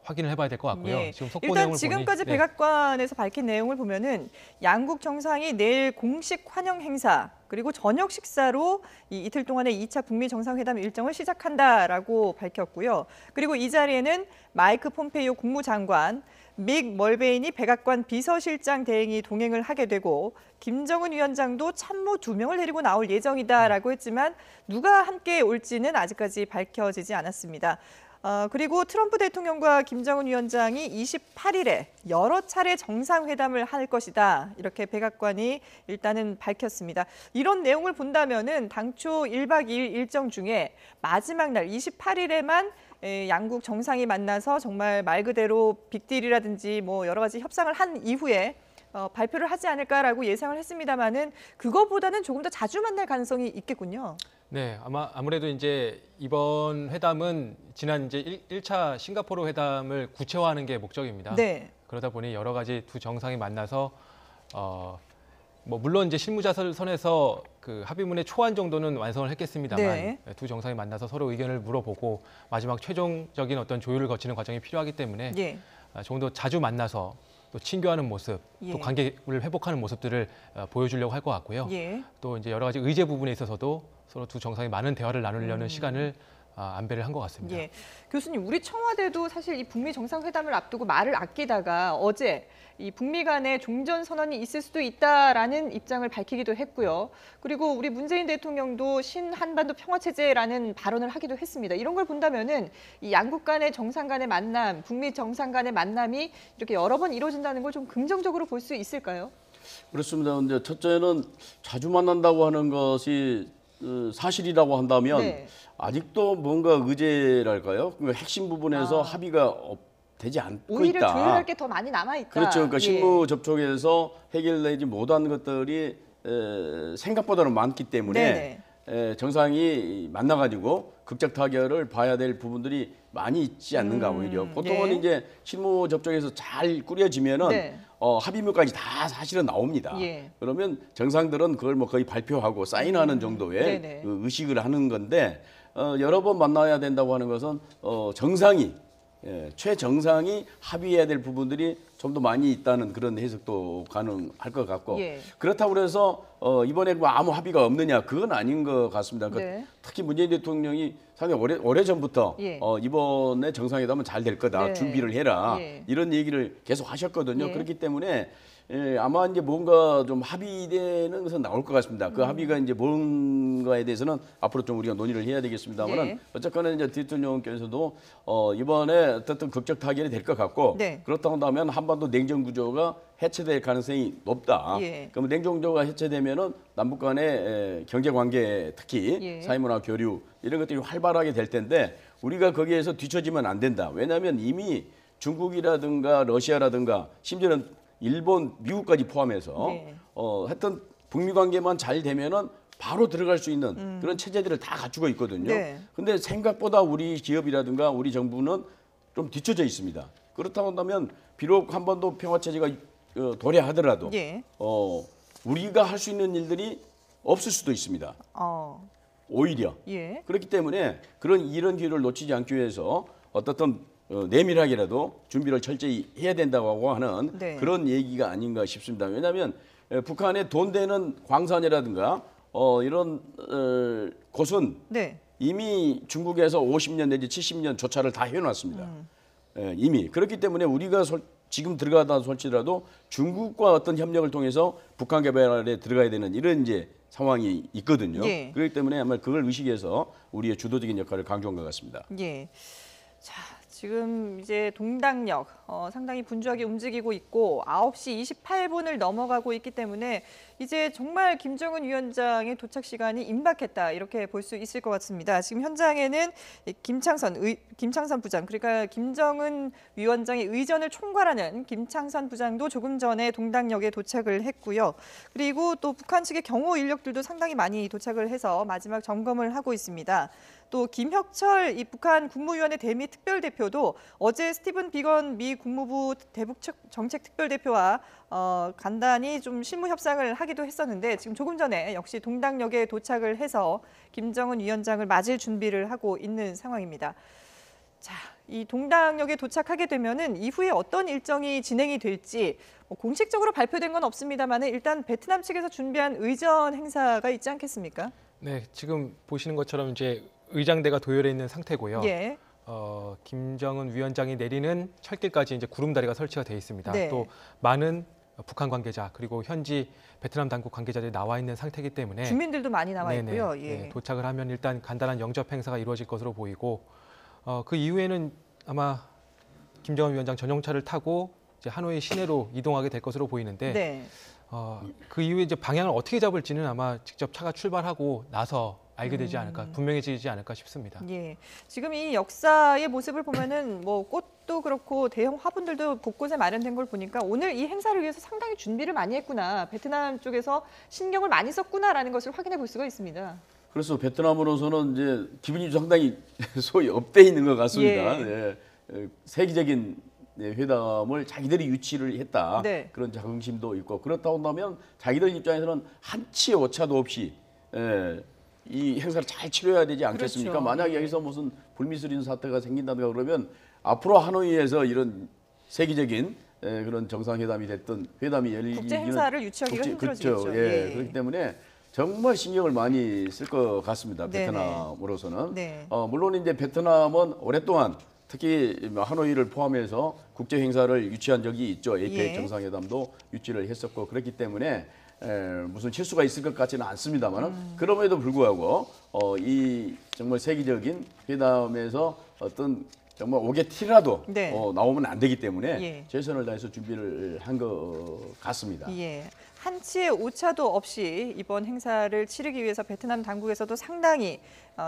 확인을 해봐야 될 것 같고요. 예. 지금 속보 일단 내용을 지금까지 보니, 백악관에서 밝힌 내용을 보면은 양국 정상이 내일 공식 환영 행사 그리고 저녁 식사로 이 이틀 동안의 2차 북미 정상회담 일정을 시작한다라고 밝혔고요. 그리고 이 자리에는 마이크 폼페이오 국무장관, 믹 멀베인이 백악관 비서실장 대행이 동행을 하게 되고 김정은 위원장도 참모 2명을 데리고 나올 예정이다라고 했지만 누가 함께 올지는 아직까지 밝혀지지 않았습니다. 그리고 트럼프 대통령과 김정은 위원장이 28일에 여러 차례 정상회담을 할 것이다. 이렇게 백악관이 일단은 밝혔습니다. 이런 내용을 본다면은 당초 1박 2일 일정 중에 마지막 날 28일에만 양국 정상이 만나서 정말 말 그대로 빅딜이라든지 뭐 여러 가지 협상을 한 이후에 발표를 하지 않을까라고 예상을 했습니다만은 그거보다는 조금 더 자주 만날 가능성이 있겠군요. 네, 아무래도 이제 이번 회담은 지난 이제 1차 싱가포르 회담을 구체화하는 게 목적입니다. 네. 그러다 보니 여러 가지 두 정상이 만나서 뭐 물론 이제 실무자선에서 그 합의문의 초안 정도는 완성을 했겠습니다만 네. 두 정상이 만나서 서로 의견을 물어보고 마지막 최종적인 어떤 조율을 거치는 과정이 필요하기 때문에 예. 조금 더 자주 만나서 또 친교하는 모습, 예. 또 관계를 회복하는 모습들을 보여주려고 할 것 같고요. 예. 또 이제 여러 가지 의제 부분에 있어서도 서로 두 정상이 많은 대화를 나누려는 시간을 안배를 한 것 같습니다. 예. 교수님, 우리 청와대도 사실 이 북미 정상회담을 앞두고 말을 아끼다가 어제 이 북미 간에 종전 선언이 있을 수도 있다라는 입장을 밝히기도 했고요. 그리고 우리 문재인 대통령도 신한반도 평화체제라는 발언을 하기도 했습니다. 이런 걸 본다면은 이 양국 간의 정상 간의 만남, 북미 정상 간의 만남이 이렇게 여러 번 이루어진다는 걸 좀 긍정적으로 볼 수 있을까요? 그렇습니다. 근데 첫째는 자주 만난다고 하는 것이 사실이라고 한다면 네. 아직도 뭔가 의제랄까요? 그 핵심 부분에서 합의가 되지 않고 오히려 있다. 조율할 게 더 많이 남아 있다. 그렇죠. 그러니까 예. 실무 접촉에서 해결되지 못한 것들이 생각보다는 많기 때문에 정상이 만나가지고 극적 타결을 봐야 될 부분들이 많이 있지 않는가 오히려. 보통은 예. 이제 실무 접촉에서 잘 꾸려지면은 네. 합의문까지 다 사실은 나옵니다. 예. 그러면 정상들은 그걸 뭐 거의 발표하고 사인하는 정도의 네네. 그 의식을 하는 건데 여러 번 만나야 된다고 하는 것은 정상이 최정상이 합의해야 될 부분들이 좀 더 많이 있다는 그런 해석도 가능할 것 같고 예. 그렇다고 해서 이번에 뭐 아무 합의가 없느냐 그건 아닌 것 같습니다. 네. 특히 문재인 대통령이 상당히 오래 전부터 예. 이번에 정상회담은 잘 될 거다 네. 준비를 해라 예. 이런 얘기를 계속 하셨거든요. 예. 그렇기 때문에 아마 이제 뭔가 좀 합의되는 것은 나올 것 같습니다. 그 합의가 이제 뭔가에 대해서는 앞으로 좀 우리가 논의를 해야 되겠습니다만은 예. 어쨌거나 이제 대통령께서도 이번에 어쨌든 극적 타결이 될 것 같고 네. 그렇다고 한다면 한반도 냉전 구조가 해체될 가능성이 높다. 예. 그러면 냉전 구조가 해체되면은 남북 간의 경제 관계 특히 예. 사회문화 교류 이런 것들이 활발하게 될 텐데 우리가 거기에서 뒤처지면 안 된다. 왜냐하면 이미 중국이라든가 러시아라든가 심지어는 일본, 미국까지 포함해서 네. 하여튼 북미 관계만 잘 되면은 바로 들어갈 수 있는 그런 체제들을 다 갖추고 있거든요. 네. 근데 생각보다 우리 기업이라든가 우리 정부는 좀 뒤처져 있습니다. 그렇다고 한다면 비록 한 번도 평화 체제가 도래하더라도 예. 우리가 할 수 있는 일들이 없을 수도 있습니다. 오히려 예. 그렇기 때문에 이런 기회를 놓치지 않기 위해서 어떻든 내밀하게라도 준비를 철저히 해야 된다고 하는 네. 그런 얘기가 아닌가 싶습니다. 왜냐하면 북한에 돈 되는 광산이라든가 이런 곳은 네. 이미 중국에서 50년 내지 70년 조차를 다 해놨습니다. 이미 그렇기 때문에 우리가 지금 들어가다 솔지라도 중국과 어떤 협력을 통해서 북한 개발에 들어가야 되는 이런 이제 상황이 있거든요. 예. 그렇기 때문에 아마 그걸 의식해서 우리의 주도적인 역할을 강조한 것 같습니다. 예. 자, 지금 이제 동당역 상당히 분주하게 움직이고 있고 9시 28분을 넘어가고 있기 때문에 이제 정말 김정은 위원장의 도착 시간이 임박했다 이렇게 볼 수 있을 것 같습니다. 지금 현장에는 김창선 부장 그러니까 김정은 위원장의 의전을 총괄하는 김창선 부장도 조금 전에 동당역에 도착을 했고요. 그리고 또 북한 측의 경호 인력들도 상당히 많이 도착을 해서 마지막 점검을 하고 있습니다. 또 김혁철 이 북한 국무위원회 대미 특별대표도 어제 스티븐 비건 미 국무부 대북 정책 특별대표와 간단히 좀 실무 협상을 하기도 했었는데 지금 조금 전에 역시 동당역에 도착을 해서 김정은 위원장을 맞을 준비를 하고 있는 상황입니다. 자, 이 동당역에 도착하게 되면은 이후에 어떤 일정이 진행이 될지 공식적으로 발표된 건 없습니다만 일단 베트남 측에서 준비한 의전 행사가 있지 않겠습니까? 네, 지금 보시는 것처럼 이제 의장대가 도열해 있는 상태고요. 예. 김정은 위원장이 내리는 철길까지 이제 구름다리가 설치가 돼 있습니다. 네. 또 많은 북한 관계자 그리고 현지 베트남 당국 관계자들이 나와 있는 상태이기 때문에 주민들도 많이 나와 네네, 있고요. 예. 네, 도착을 하면 일단 간단한 영접 행사가 이루어질 것으로 보이고 그 이후에는 아마 김정은 위원장 전용차를 타고 이제 하노이 시내로 이동하게 될 것으로 보이는데 네. 그 이후에 이제 방향을 어떻게 잡을지는 아마 직접 차가 출발하고 나서 알게 되지 않을까, 분명해지지 않을까 싶습니다. 예. 지금 이 역사의 모습을 보면은 뭐 꽃도 그렇고 대형 화분들도 곳곳에 마련된 걸 보니까 오늘 이 행사를 위해서 상당히 준비를 많이 했구나. 베트남 쪽에서 신경을 많이 썼구나라는 것을 확인해 볼 수가 있습니다. 그래서 베트남으로서는 이제 기분이 상당히 소위 업돼 있는 것 같습니다. 예. 네. 세계적인 회담을 자기들이 유치를 했다. 네. 그런 자긍심도 있고 그렇다고 한다면 자기들 입장에서는 한치의 오차도 없이 이 행사를 잘 치러야 되지 않겠습니까? 그렇죠. 만약 여기서 무슨 불미스러운 사태가 생긴다든가 그러면 앞으로 하노이에서 이런 세계적인 그런 정상회담이 됐든 회담이 열리기는 국제 행사를 유치하기가 힘들어지겠죠. 그렇죠. 예. 그렇기 때문에 정말 신경을 많이 쓸 것 같습니다. 네네. 베트남으로서는. 네. 물론 이제 베트남은 오랫동안 특히 하노이를 포함해서 국제 행사를 유치한 적이 있죠. APEC 예. 정상회담도 유치를 했었고 그렇기 때문에 무슨 실수가 있을 것 같지는 않습니다만 그럼에도 불구하고 이 정말 세계적인 회담에서 어떤 정말 오게티라도 네. 나오면 안 되기 때문에 예. 최선을 다해서 준비를 한 것 같습니다. 예. 한치의 오차도 없이 이번 행사를 치르기 위해서 베트남 당국에서도 상당히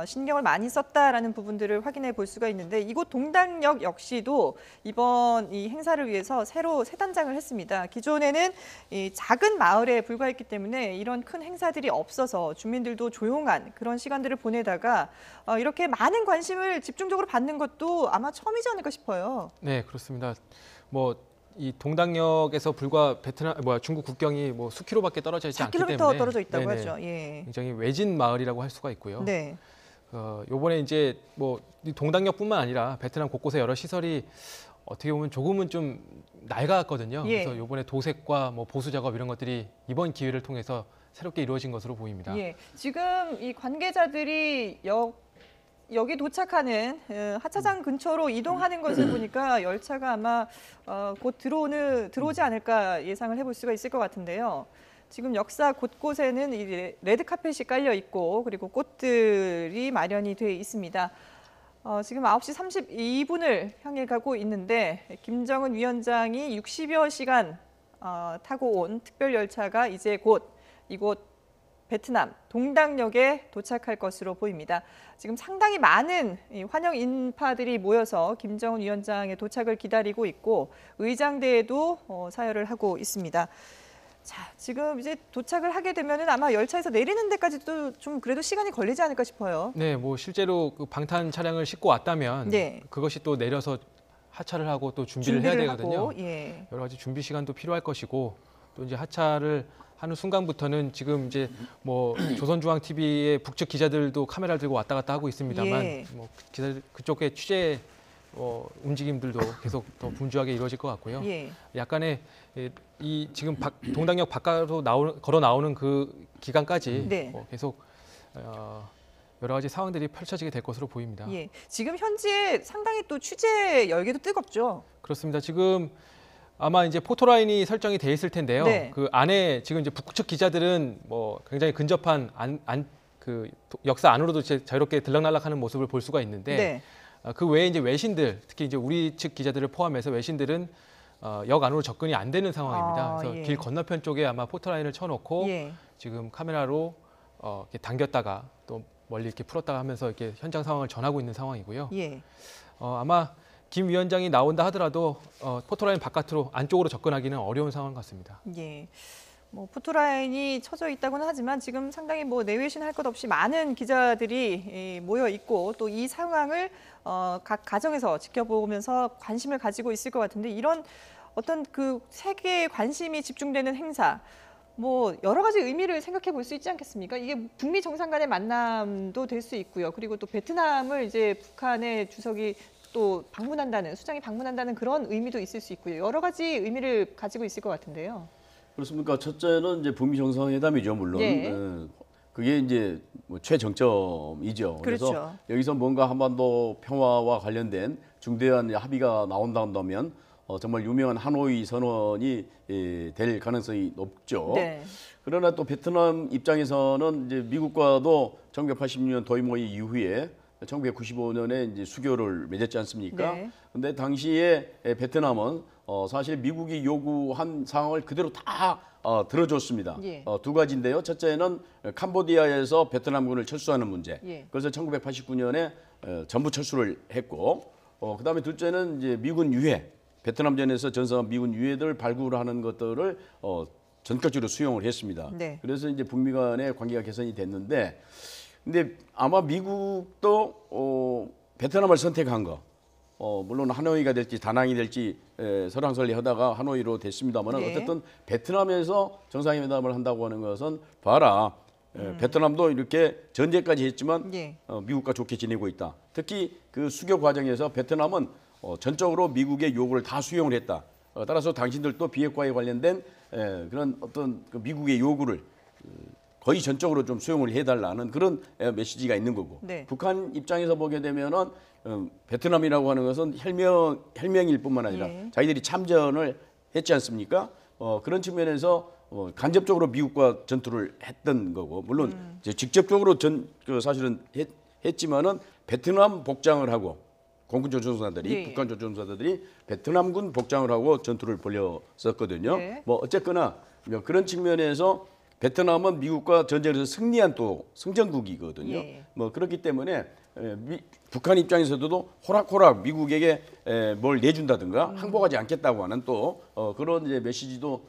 신경을 많이 썼다라는 부분들을 확인해 볼 수가 있는데 이곳 동당역 역시도 이번 이 행사를 위해서 새로 새 단장을 했습니다. 기존에는 이 작은 마을에 불과했기 때문에 이런 큰 행사들이 없어서 주민들도 조용한 그런 시간들을 보내다가 이렇게 많은 관심을 집중적으로 받는 것도 아마 처음이지 않을까 싶어요. 네, 그렇습니다. 이 동당역에서 불과 중국 국경이 수킬로밖에 떨어져 있지 않기 4km 때문에 떨어져 있다고 네네, 하죠. 예. 굉장히 외진 마을이라고 할 수가 있고요. 네. 요번에 이제 이 동당역뿐만 아니라 베트남 곳곳에 여러 시설이 어떻게 보면 조금은 좀 낡았거든요. 예. 그래서 요번에 도색과 보수 작업 이런 것들이 이번 기회를 통해서 새롭게 이루어진 것으로 보입니다. 예. 지금 이 관계자들이 여기 도착하는 하차장 근처로 이동하는 것을 보니까 열차가 아마 곧 들어오지 않을까 예상을 해볼 수가 있을 것 같은데요. 지금 역사 곳곳에는 이 레드 카펫이 깔려 있고 그리고 꽃들이 마련이 돼 있습니다. 지금 9시 32분을 향해 가고 있는데 김정은 위원장이 60여 시간 타고 온 특별 열차가 이제 곧 이곳 베트남 동당역에 도착할 것으로 보입니다. 지금 상당히 많은 환영 인파들이 모여서 김정은 위원장의 도착을 기다리고 있고 의장대에도 사열을 하고 있습니다. 자, 지금 이제 도착을 하게 되면은 아마 열차에서 내리는 데까지도 좀 그래도 시간이 걸리지 않을까 싶어요. 네, 뭐 실제로 그 방탄 차량을 싣고 왔다면 네. 그것이 또 내려서 하차를 하고 또 준비를 해야 되거든요. 하고, 예. 여러 가지 준비 시간도 필요할 것이고 또 이제 하차를 하는 순간부터는 지금 이제 뭐 조선중앙TV의 북측 기자들도 카메라를 들고 왔다 갔다 하고 있습니다만 예. 뭐 기자들 그쪽의 취재 움직임들도 계속 더 분주하게 이루어질 것 같고요. 예. 약간의 이 지금 동당역 바깥으로 걸어 나오는 그 기간까지 네. 계속 여러 가지 상황들이 펼쳐지게 될 것으로 보입니다. 예. 지금 현지에 상당히 또 취재 열기도 뜨겁죠. 그렇습니다. 지금 아마 이제 포토라인이 설정이 돼 있을 텐데요. 네. 그 안에 지금 이제 북측 기자들은 뭐 굉장히 근접한 그 역사 안으로도 자유롭게 들락날락하는 모습을 볼 수가 있는데 네. 그 외에 이제 외신들, 특히 이제 우리 측 기자들을 포함해서 외신들은 역 안으로 접근이 안 되는 상황입니다. 그래서 예. 길 건너편 쪽에 아마 포토라인을 쳐놓고 예. 지금 카메라로 이렇게 당겼다가 또 멀리 이렇게 풀었다가 하면서 이렇게 현장 상황을 전하고 있는 상황이고요. 예. 아마 김 위원장이 나온다 하더라도 포토라인 바깥으로 안쪽으로 접근하기는 어려운 상황 같습니다. 예. 뭐 포토라인이 쳐져 있다고는 하지만 지금 상당히 뭐 내외신 할 것 없이 많은 기자들이 모여 있고 또 이 상황을 각 가정에서 지켜보면서 관심을 가지고 있을 것 같은데 이런 어떤 그 세계의 관심이 집중되는 행사 뭐 여러 가지 의미를 생각해 볼 수 있지 않겠습니까? 이게 북미 정상 간의 만남도 될 수 있고요. 그리고 또 베트남을 이제 북한의 주석이 또 방문한다는 수장이 방문한다는 그런 의미도 있을 수 있고요. 여러 가지 의미를 가지고 있을 것 같은데요. 그렇습니까? 첫째는 이제 북미 정상회담이죠, 물론. 예. 그게 이제 뭐 최정점이죠. 그래서 그렇죠. 여기서 뭔가 한반도 평화와 관련된 중대한 합의가 나온다면 정말 유명한 하노이 선언이 될 가능성이 높죠. 네. 그러나 또 베트남 입장에서는 이제 미국과도 1986년 도이모이 이후에 1995년에 이제 수교를 맺었지 않습니까? 네. 근데 당시에 베트남은 사실 미국이 요구한 상황을 그대로 다 들어줬습니다. 예. 두 가지인데요. 첫째는 캄보디아에서 베트남군을 철수하는 문제. 예. 그래서 1989년에 전부 철수를 했고, 그다음에 둘째는 이제 미군 유해, 베트남전에서 전사한 미군 유해들 발굴하는 것들을 전격적으로 수용을 했습니다. 네. 그래서 이제 북미 간의 관계가 개선이 됐는데, 근데 아마 미국도 베트남을 선택한 거, 물론 하노이가 될지 다낭이 될지 설왕설래 하다가 하노이로 됐습니다만 네. 어쨌든 베트남에서 정상회담을 한다고 하는 것은 봐라. 베트남도 이렇게 전제까지 했지만 예. 미국과 좋게 지내고 있다. 특히 그 수교 과정에서 베트남은 전적으로 미국의 요구를 다 수용을 했다. 따라서 당신들도 비핵화에 관련된 그런 어떤 그 미국의 요구를 거의 전적으로 좀 수용을 해달라는 그런 메시지가 있는 거고. 네. 북한 입장에서 보게 되면은 베트남이라고 하는 것은 hel명일 뿐만 아니라 예. 자기들이 참전을 했지 않습니까? 그런 측면에서 간접적으로 미국과 전투를 했던 거고, 물론 이제 직접적으로 사실은 했지만은 베트남 복장을 하고 공군 조종사들이 예. 북한 조종사들이 베트남군 복장을 하고 전투를 벌였었거든요. 네. 뭐 어쨌거나 그런 측면에서 베트남은 미국과 전쟁에서 승리한 또 승전국이거든요. 예. 뭐 그렇기 때문에 북한 입장에서도 호락호락 미국에게 뭘 내준다든가 항복하지 않겠다고 하는 또 그런 이제 메시지도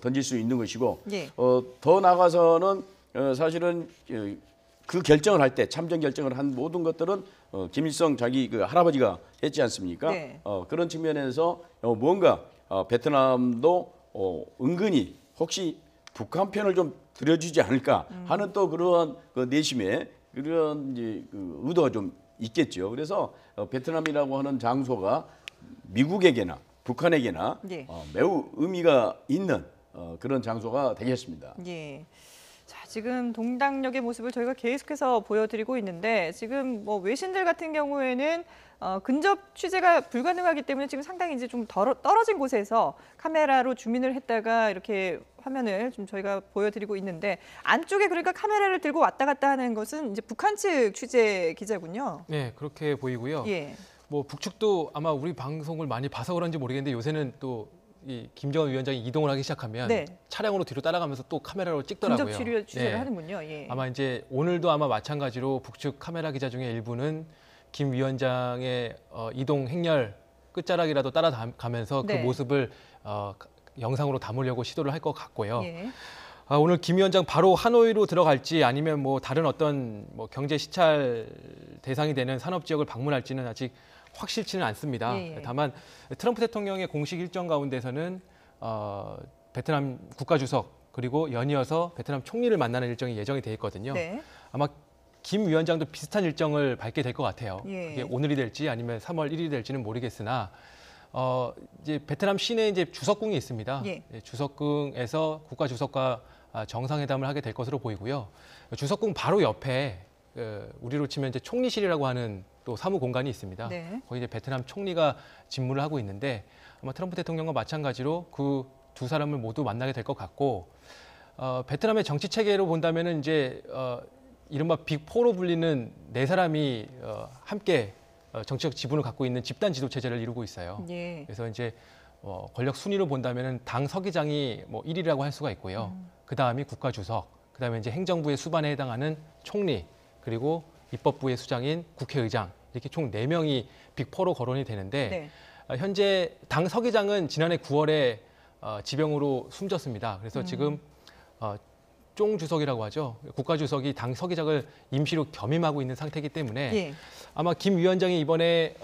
던질 수 있는 것이고 예. 더 나아가서는 사실은 그 결정을 할 때 참전 결정을 한 모든 것들은 김일성 자기 그 할아버지가 했지 않습니까? 네. 그런 측면에서 뭔가 베트남도 은근히 혹시 북한 편을 좀 들여주지 않을까 하는 또 그러한 그 내심에 그런 이제 그 의도가 좀 있겠죠. 그래서 베트남이라고 하는 장소가 미국에게나 북한에게나 예. 매우 의미가 있는 그런 장소가 되겠습니다. 예. 자, 지금 동당역의 모습을 저희가 계속해서 보여드리고 있는데 지금 뭐 외신들 같은 경우에는 근접 취재가 불가능하기 때문에 지금 상당히 이제 좀 떨어진 곳에서 카메라로 주민을 했다가 이렇게 화면을 좀 저희가 보여드리고 있는데 안쪽에 그러니까 카메라를 들고 왔다 갔다 하는 것은 이제 북한 측 취재 기자군요. 네, 그렇게 보이고요. 예. 뭐 북측도 아마 우리 방송을 많이 봐서 그런지 모르겠는데 요새는 또 이 김정은 위원장이 이동을 하기 시작하면 네. 차량으로 뒤로 따라가면서 또 카메라로 찍더라고요. 근접 취재를 네. 하는군요. 예. 아마 이제 오늘도 아마 마찬가지로 북측 카메라 기자 중에 일부는 김 위원장의 이동 행렬 끝자락이라도 따라가면서 그 네. 모습을 영상으로 담으려고 시도를 할 것 같고요. 예. 오늘 김 위원장 바로 하노이로 들어갈지 아니면 뭐 다른 어떤 뭐 경제 시찰 대상이 되는 산업 지역을 방문할지는 아직 확실치는 않습니다. 예. 다만 트럼프 대통령의 공식 일정 가운데서는 베트남 국가주석 그리고 연이어서 베트남 총리를 만나는 일정이 예정이 돼 있거든요. 네. 아마 김 위원장도 비슷한 일정을 밟게 될 것 같아요. 예. 그게 오늘이 될지 아니면 3월 1일이 될지는 모르겠으나 이제 베트남 시내에 이제 주석궁이 있습니다. 예. 주석궁에서 국가주석과 정상회담을 하게 될 것으로 보이고요. 주석궁 바로 옆에 우리로 치면 이제 총리실이라고 하는 또 사무 공간이 있습니다. 네. 거기 이제 베트남 총리가 집무를 하고 있는데 아마 트럼프 대통령과 마찬가지로 그 두 사람을 모두 만나게 될 것 같고 베트남의 정치 체계로 본다면은 이제 이른바 빅4로 불리는 네 사람이 함께 정치적 지분을 갖고 있는 집단 지도 체제를 이루고 있어요. 예. 그래서 이제 권력 순위로 본다면은 당 서기장이 뭐 1위라고 할 수가 있고요. 그 다음이 국가주석, 그 다음에 이제 행정부의 수반에 해당하는 총리, 그리고 입법부의 수장인 국회의장 이렇게 총 4명이 빅4로 거론이 되는데 네. 현재 당 서기장은 지난해 9월에 지병으로 숨졌습니다. 그래서 지금 쫑 주석이라고 하죠. 국가주석이 당 서기장을 임시로 겸임하고 있는 상태이기 때문에 예. 아마 김 위원장이 이번에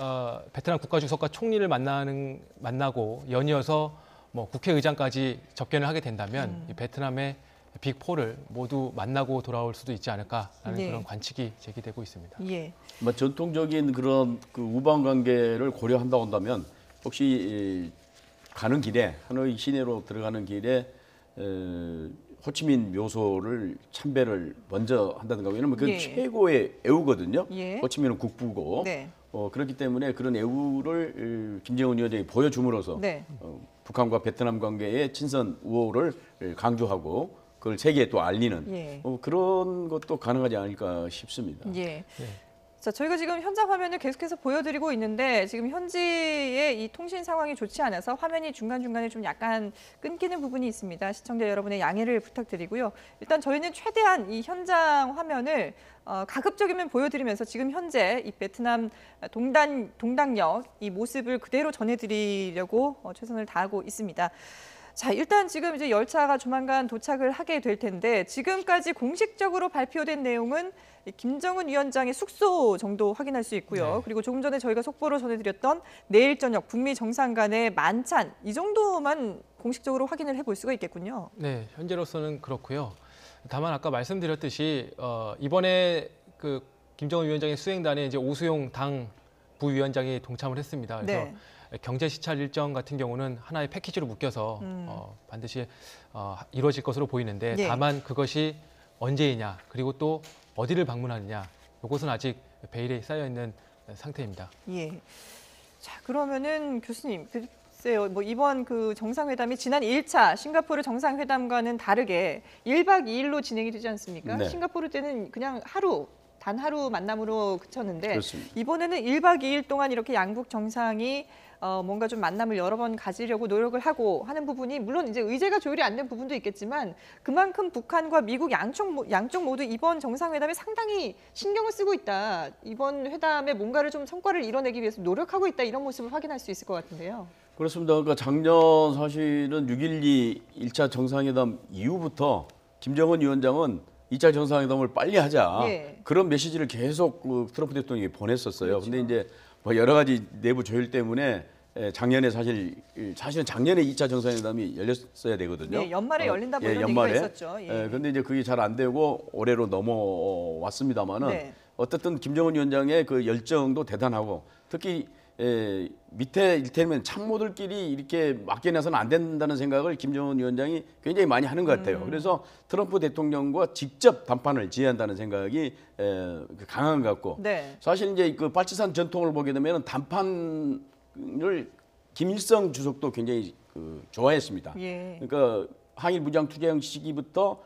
베트남 국가주석과 총리를 만나고 연이어서 뭐 국회의장까지 접견을 하게 된다면 이 베트남의 빅4를 모두 만나고 돌아올 수도 있지 않을까라는 네. 그런 관측이 제기되고 있습니다. 예. 뭐 전통적인 그런 그 우방 관계를 고려한다고 한다면 혹시 가는 길에 하노이 시내로 들어가는 길에 호치민 묘소를 참배를 먼저 한다든가 왜냐면 그건 예. 최고의 애우거든요. 예. 호치민은 국부고 네. 그렇기 때문에 그런 애우를 김정은 위원장이 보여줌으로써 네. 북한과 베트남 관계의 친선 우호를 강조하고 그걸 세계에 또 알리는 예. 그런 것도 가능하지 않을까 싶습니다. 예. 자, 저희가 지금 현장 화면을 계속해서 보여드리고 있는데 지금 현지의 이 통신 상황이 좋지 않아서 화면이 중간중간에 좀 약간 끊기는 부분이 있습니다. 시청자 여러분의 양해를 부탁드리고요. 일단 저희는 최대한 이 현장 화면을 가급적이면 보여드리면서 지금 현재 이 베트남 동당역 이 모습을 그대로 전해드리려고 최선을 다하고 있습니다. 자, 일단 지금 이제 열차가 조만간 도착을 하게 될 텐데 지금까지 공식적으로 발표된 내용은 김정은 위원장의 숙소 정도 확인할 수 있고요. 네. 그리고 조금 전에 저희가 속보로 전해드렸던 내일 저녁 북미 정상 간의 만찬 이 정도만 공식적으로 확인을 해볼 수가 있겠군요. 네, 현재로서는 그렇고요. 다만 아까 말씀드렸듯이 이번에 그 김정은 위원장의 수행단에 이제 오수용 당 부위원장이 동참을 했습니다. 그래서 네. 경제 시찰 일정 같은 경우는 하나의 패키지로 묶여서 반드시 이루어질 것으로 보이는데 예. 다만 그것이 언제이냐 그리고 또 어디를 방문하느냐 이것은 아직 베일에 쌓여 있는 상태입니다. 예. 자, 그러면은 교수님, 글쎄요, 뭐 이번 그 정상회담이 지난 1차 싱가포르 정상회담과는 다르게 1박 2일로 진행이 되지 않습니까? 네. 싱가포르 때는 그냥 단 하루 만남으로 그쳤는데 그렇습니다. 이번에는 1박 2일 동안 이렇게 양국 정상이 뭔가 좀 만남을 여러 번 가지려고 노력을 하고 하는 부분이 물론 이제 의제가 조율이 안 된 부분도 있겠지만 그만큼 북한과 미국 양쪽 모두 이번 정상회담에 상당히 신경을 쓰고 있다. 이번 회담에 뭔가를 좀 성과를 이뤄내기 위해서 노력하고 있다. 이런 모습을 확인할 수 있을 것 같은데요. 그렇습니다. 그러니까 작년 사실은 6.12 1차 정상회담 이후부터 김정은 위원장은 2차 정상회담을 빨리 하자 예. 그런 메시지를 계속 트럼프 대통령이 보냈었어요. 그렇죠. 근데 이제 뭐 여러 가지 내부 조율 때문에 작년에 사실은 작년에 2차 정상회담이 열렸어야 되거든요. 네, 연말에 열린다 뭐 이런 연말에. 얘기가 있었죠. 예. 근데 이제 그게 잘 안 되고 올해로 넘어왔습니다만은 네. 어쨌든 김정은 위원장의 그 열정도 대단하고 특히 밑에 일테면 참모들끼리 이렇게 맡겨내서는 안 된다는 생각을 김정은 위원장이 굉장히 많이 하는 것 같아요. 그래서 트럼프 대통령과 직접 담판을 지휘한다는 생각이 강한 것 같고 네. 사실 이제 그 빨치산 전통을 보게 되면 담판을 김일성 주석도 굉장히 좋아했습니다. 예. 그러니까 항일 무장 투쟁 시기부터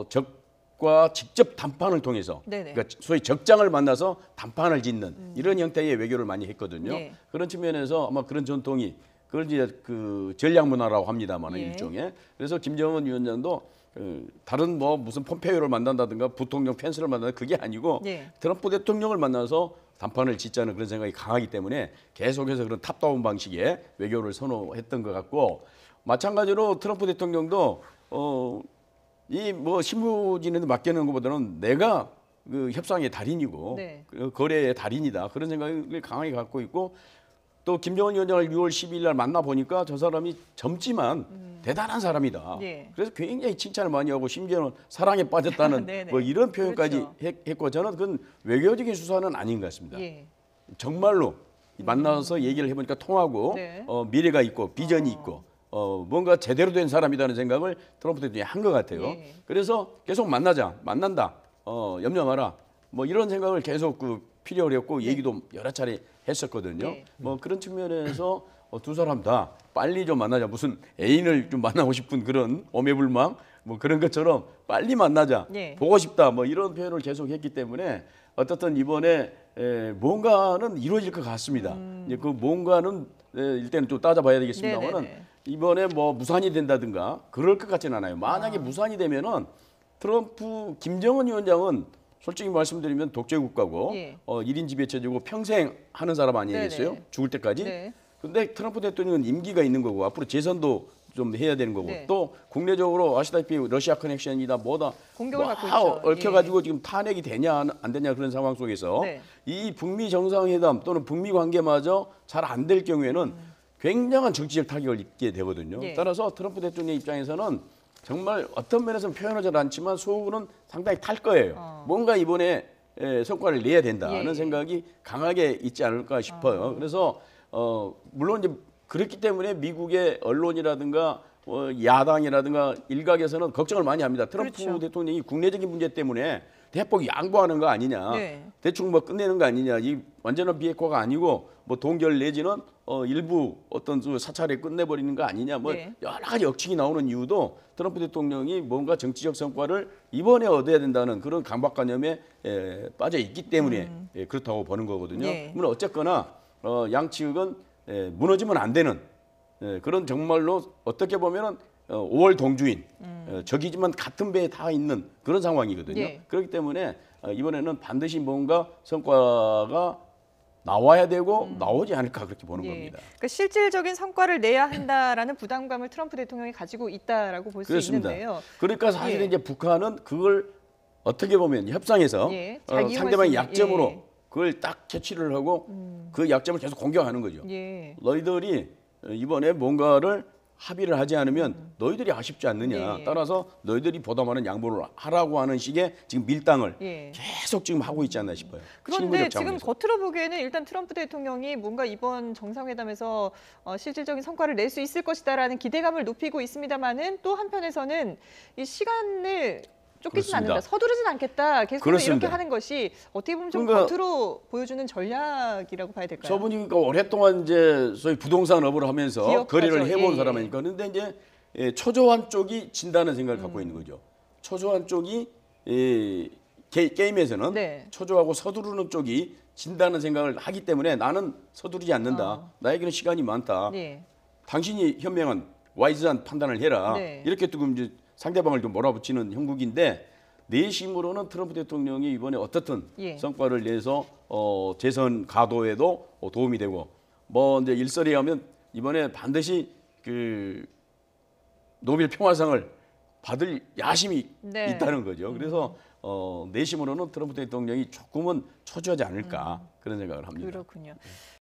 적과 직접 담판을 통해서 네네. 그러니까 소위 적장을 만나서 담판을 짓는 이런 형태의 외교를 많이 했거든요. 네. 그런 측면에서 아마 그런 전통이 그걸 이제 그 전략 문화라고 합니다만 예. 일종의. 그래서 김정은 위원장도 다른 뭐 무슨 폼페이오를 만난다든가 부통령 펜스를 만난다 그게 아니고 예. 트럼프 대통령을 만나서 단판을 짓자는 그런 생각이 강하기 때문에 계속해서 그런 탑다운 방식의 외교를 선호했던 것 같고 마찬가지로 트럼프 대통령도 이 뭐 실무진에 맡기는 것보다는 내가 그 협상의 달인이고 네. 그 거래의 달인이다 그런 생각을 강하게 갖고 있고 또 김정은 위원장을 6월 12일 날 만나 보니까 저 사람이 젊지만 대단한 사람이다. 예. 그래서 굉장히 칭찬을 많이 하고 심지어는 사랑에 빠졌다는 네네. 뭐 이런 표현까지 그렇죠. 했고 저는 그건 외교적인 수사는 아닌 것 같습니다. 예. 정말로 만나서 얘기를 해보니까 통하고 네. 미래가 있고 비전이 있고 뭔가 제대로 된 사람이라는 생각을 트럼프 대통령이 한 것 같아요. 예. 그래서 계속 만난다. 염려 마라. 뭐 이런 생각을 계속 그 필요로 했고 얘기도 여러 차례 했었거든요. 네. 뭐 그런 측면에서 두 사람 다 빨리 좀 만나자. 무슨 애인을 좀 만나고 싶은 그런 오매불망 뭐 그런 것처럼 빨리 만나자. 네. 보고 싶다. 뭐 이런 표현을 계속 했기 때문에 어떻든 이번에 뭔가는 이루어질 것 같습니다. 이제 그 뭔가는 일단은 좀 따져봐야 되겠습니다만은 네네네. 이번에 뭐 무산이 된다든가 그럴 것 같지는 않아요. 만약에 무산이 되면은 트럼프 김정은 위원장은 솔직히 말씀드리면 독재 국가고 예. 1인 지배체제고 평생 하는 사람 아니겠어요? 네네. 죽을 때까지. 네. 근데 트럼프 대통령은 임기가 있는 거고 앞으로 재선도 좀 해야 되는 거고 네. 또 국내적으로 아시다시피 러시아 커넥션이다 뭐다 공격을 받고 막 있죠. 얽혀가지고 지금 탄핵이 되냐 안 되냐 그런 상황 속에서 네. 이 북미 정상회담 또는 북미 관계마저 잘 안 될 경우에는 굉장한 정치적 타격을 입게 되거든요. 예. 따라서 트럼프 대통령 입장에서는 정말 어떤 면에서는 표현하지 않지만 속으로는 상당히 탈 거예요. 뭔가 이번에 성과를 내야 된다는 예. 생각이 강하게 있지 않을까 싶어요. 그래서 물론 이제 그렇기 때문에 미국의 언론이라든가 야당이라든가 일각에서는 걱정을 많이 합니다. 트럼프 그렇죠. 대통령이 국내적인 문제 때문에 대폭 양보하는 거 아니냐, 네. 대충 뭐 끝내는 거 아니냐, 이 완전한 비핵화가 아니고 뭐 동결 내지는 일부 어떤 사찰에 끝내버리는 거 아니냐, 뭐 네. 여러 가지 억측이 나오는 이유도 트럼프 대통령이 뭔가 정치적 성과를 이번에 얻어야 된다는 그런 강박관념에 빠져 있기 때문에 그렇다고 보는 거거든요. 네. 그러면 어쨌거나 양측은 무너지면 안 되는 그런 정말로 어떻게 보면은 5월 동주인 적이지만 같은 배에 타 있는 그런 상황이거든요. 예. 그렇기 때문에 이번에는 반드시 뭔가 성과가 나와야 되고 나오지 않을까 그렇게 보는 예. 겁니다. 그러니까 실질적인 성과를 내야 한다라는 부담감을 트럼프 대통령이 가지고 있다라고 볼 수 그렇습니다. 있는데요. 그러니까 사실은 예. 이제 북한은 그걸 어떻게 보면 협상에서 예, 잘 이용할 수 상대방의 있는, 약점으로 예. 그걸 딱 캐치를 하고 그 약점을 계속 공격하는 거죠. 예. 너희들이 이번에 뭔가를 합의를 하지 않으면 너희들이 아쉽지 않느냐. 예. 따라서 너희들이 보다 많은 양보를 하라고 하는 식의 지금 밀당을 예. 계속 지금 하고 있지 않나 싶어요. 그런데 실무적 지금 차원에서. 겉으로 보기에는 일단 트럼프 대통령이 뭔가 이번 정상회담에서 실질적인 성과를 낼 수 있을 것이다라는 기대감을 높이고 있습니다만은 또 한편에서는 이 시간을 쫓기진 그렇습니다. 않는다, 서두르진 않겠다, 계속 이렇게 그렇습니다. 하는 것이 어떻게 보면 좀 그러니까 겉으로 보여주는 전략이라고 봐야 될까요? 저분이 그러니까 오랫동안 이제 소위 부동산 업을 하면서 기업가죠. 거래를 해본 예, 사람이니까 그런데 이제 초조한 쪽이 진다는 생각을 갖고 있는 거죠. 초조한 쪽이 게임에서는 네. 초조하고 서두르는 쪽이 진다는 생각을 하기 때문에 나는 서두르지 않는다. 나에게는 시간이 많다. 네. 당신이 현명한 와이즈한 판단을 해라. 네. 이렇게 또 이제 상대방을 좀 몰아붙이는 형국인데 내심으로는 트럼프 대통령이 이번에 어떻든 예. 성과를 내서 재선 가도에도 도움이 되고 뭐 이제 일설에 하면 이번에 반드시 그 노벨 평화상을 받을 야심이 네. 있다는 거죠. 그래서 내심으로는 트럼프 대통령이 조금은 초조하지 않을까 그런 생각을 합니다. 그렇군요.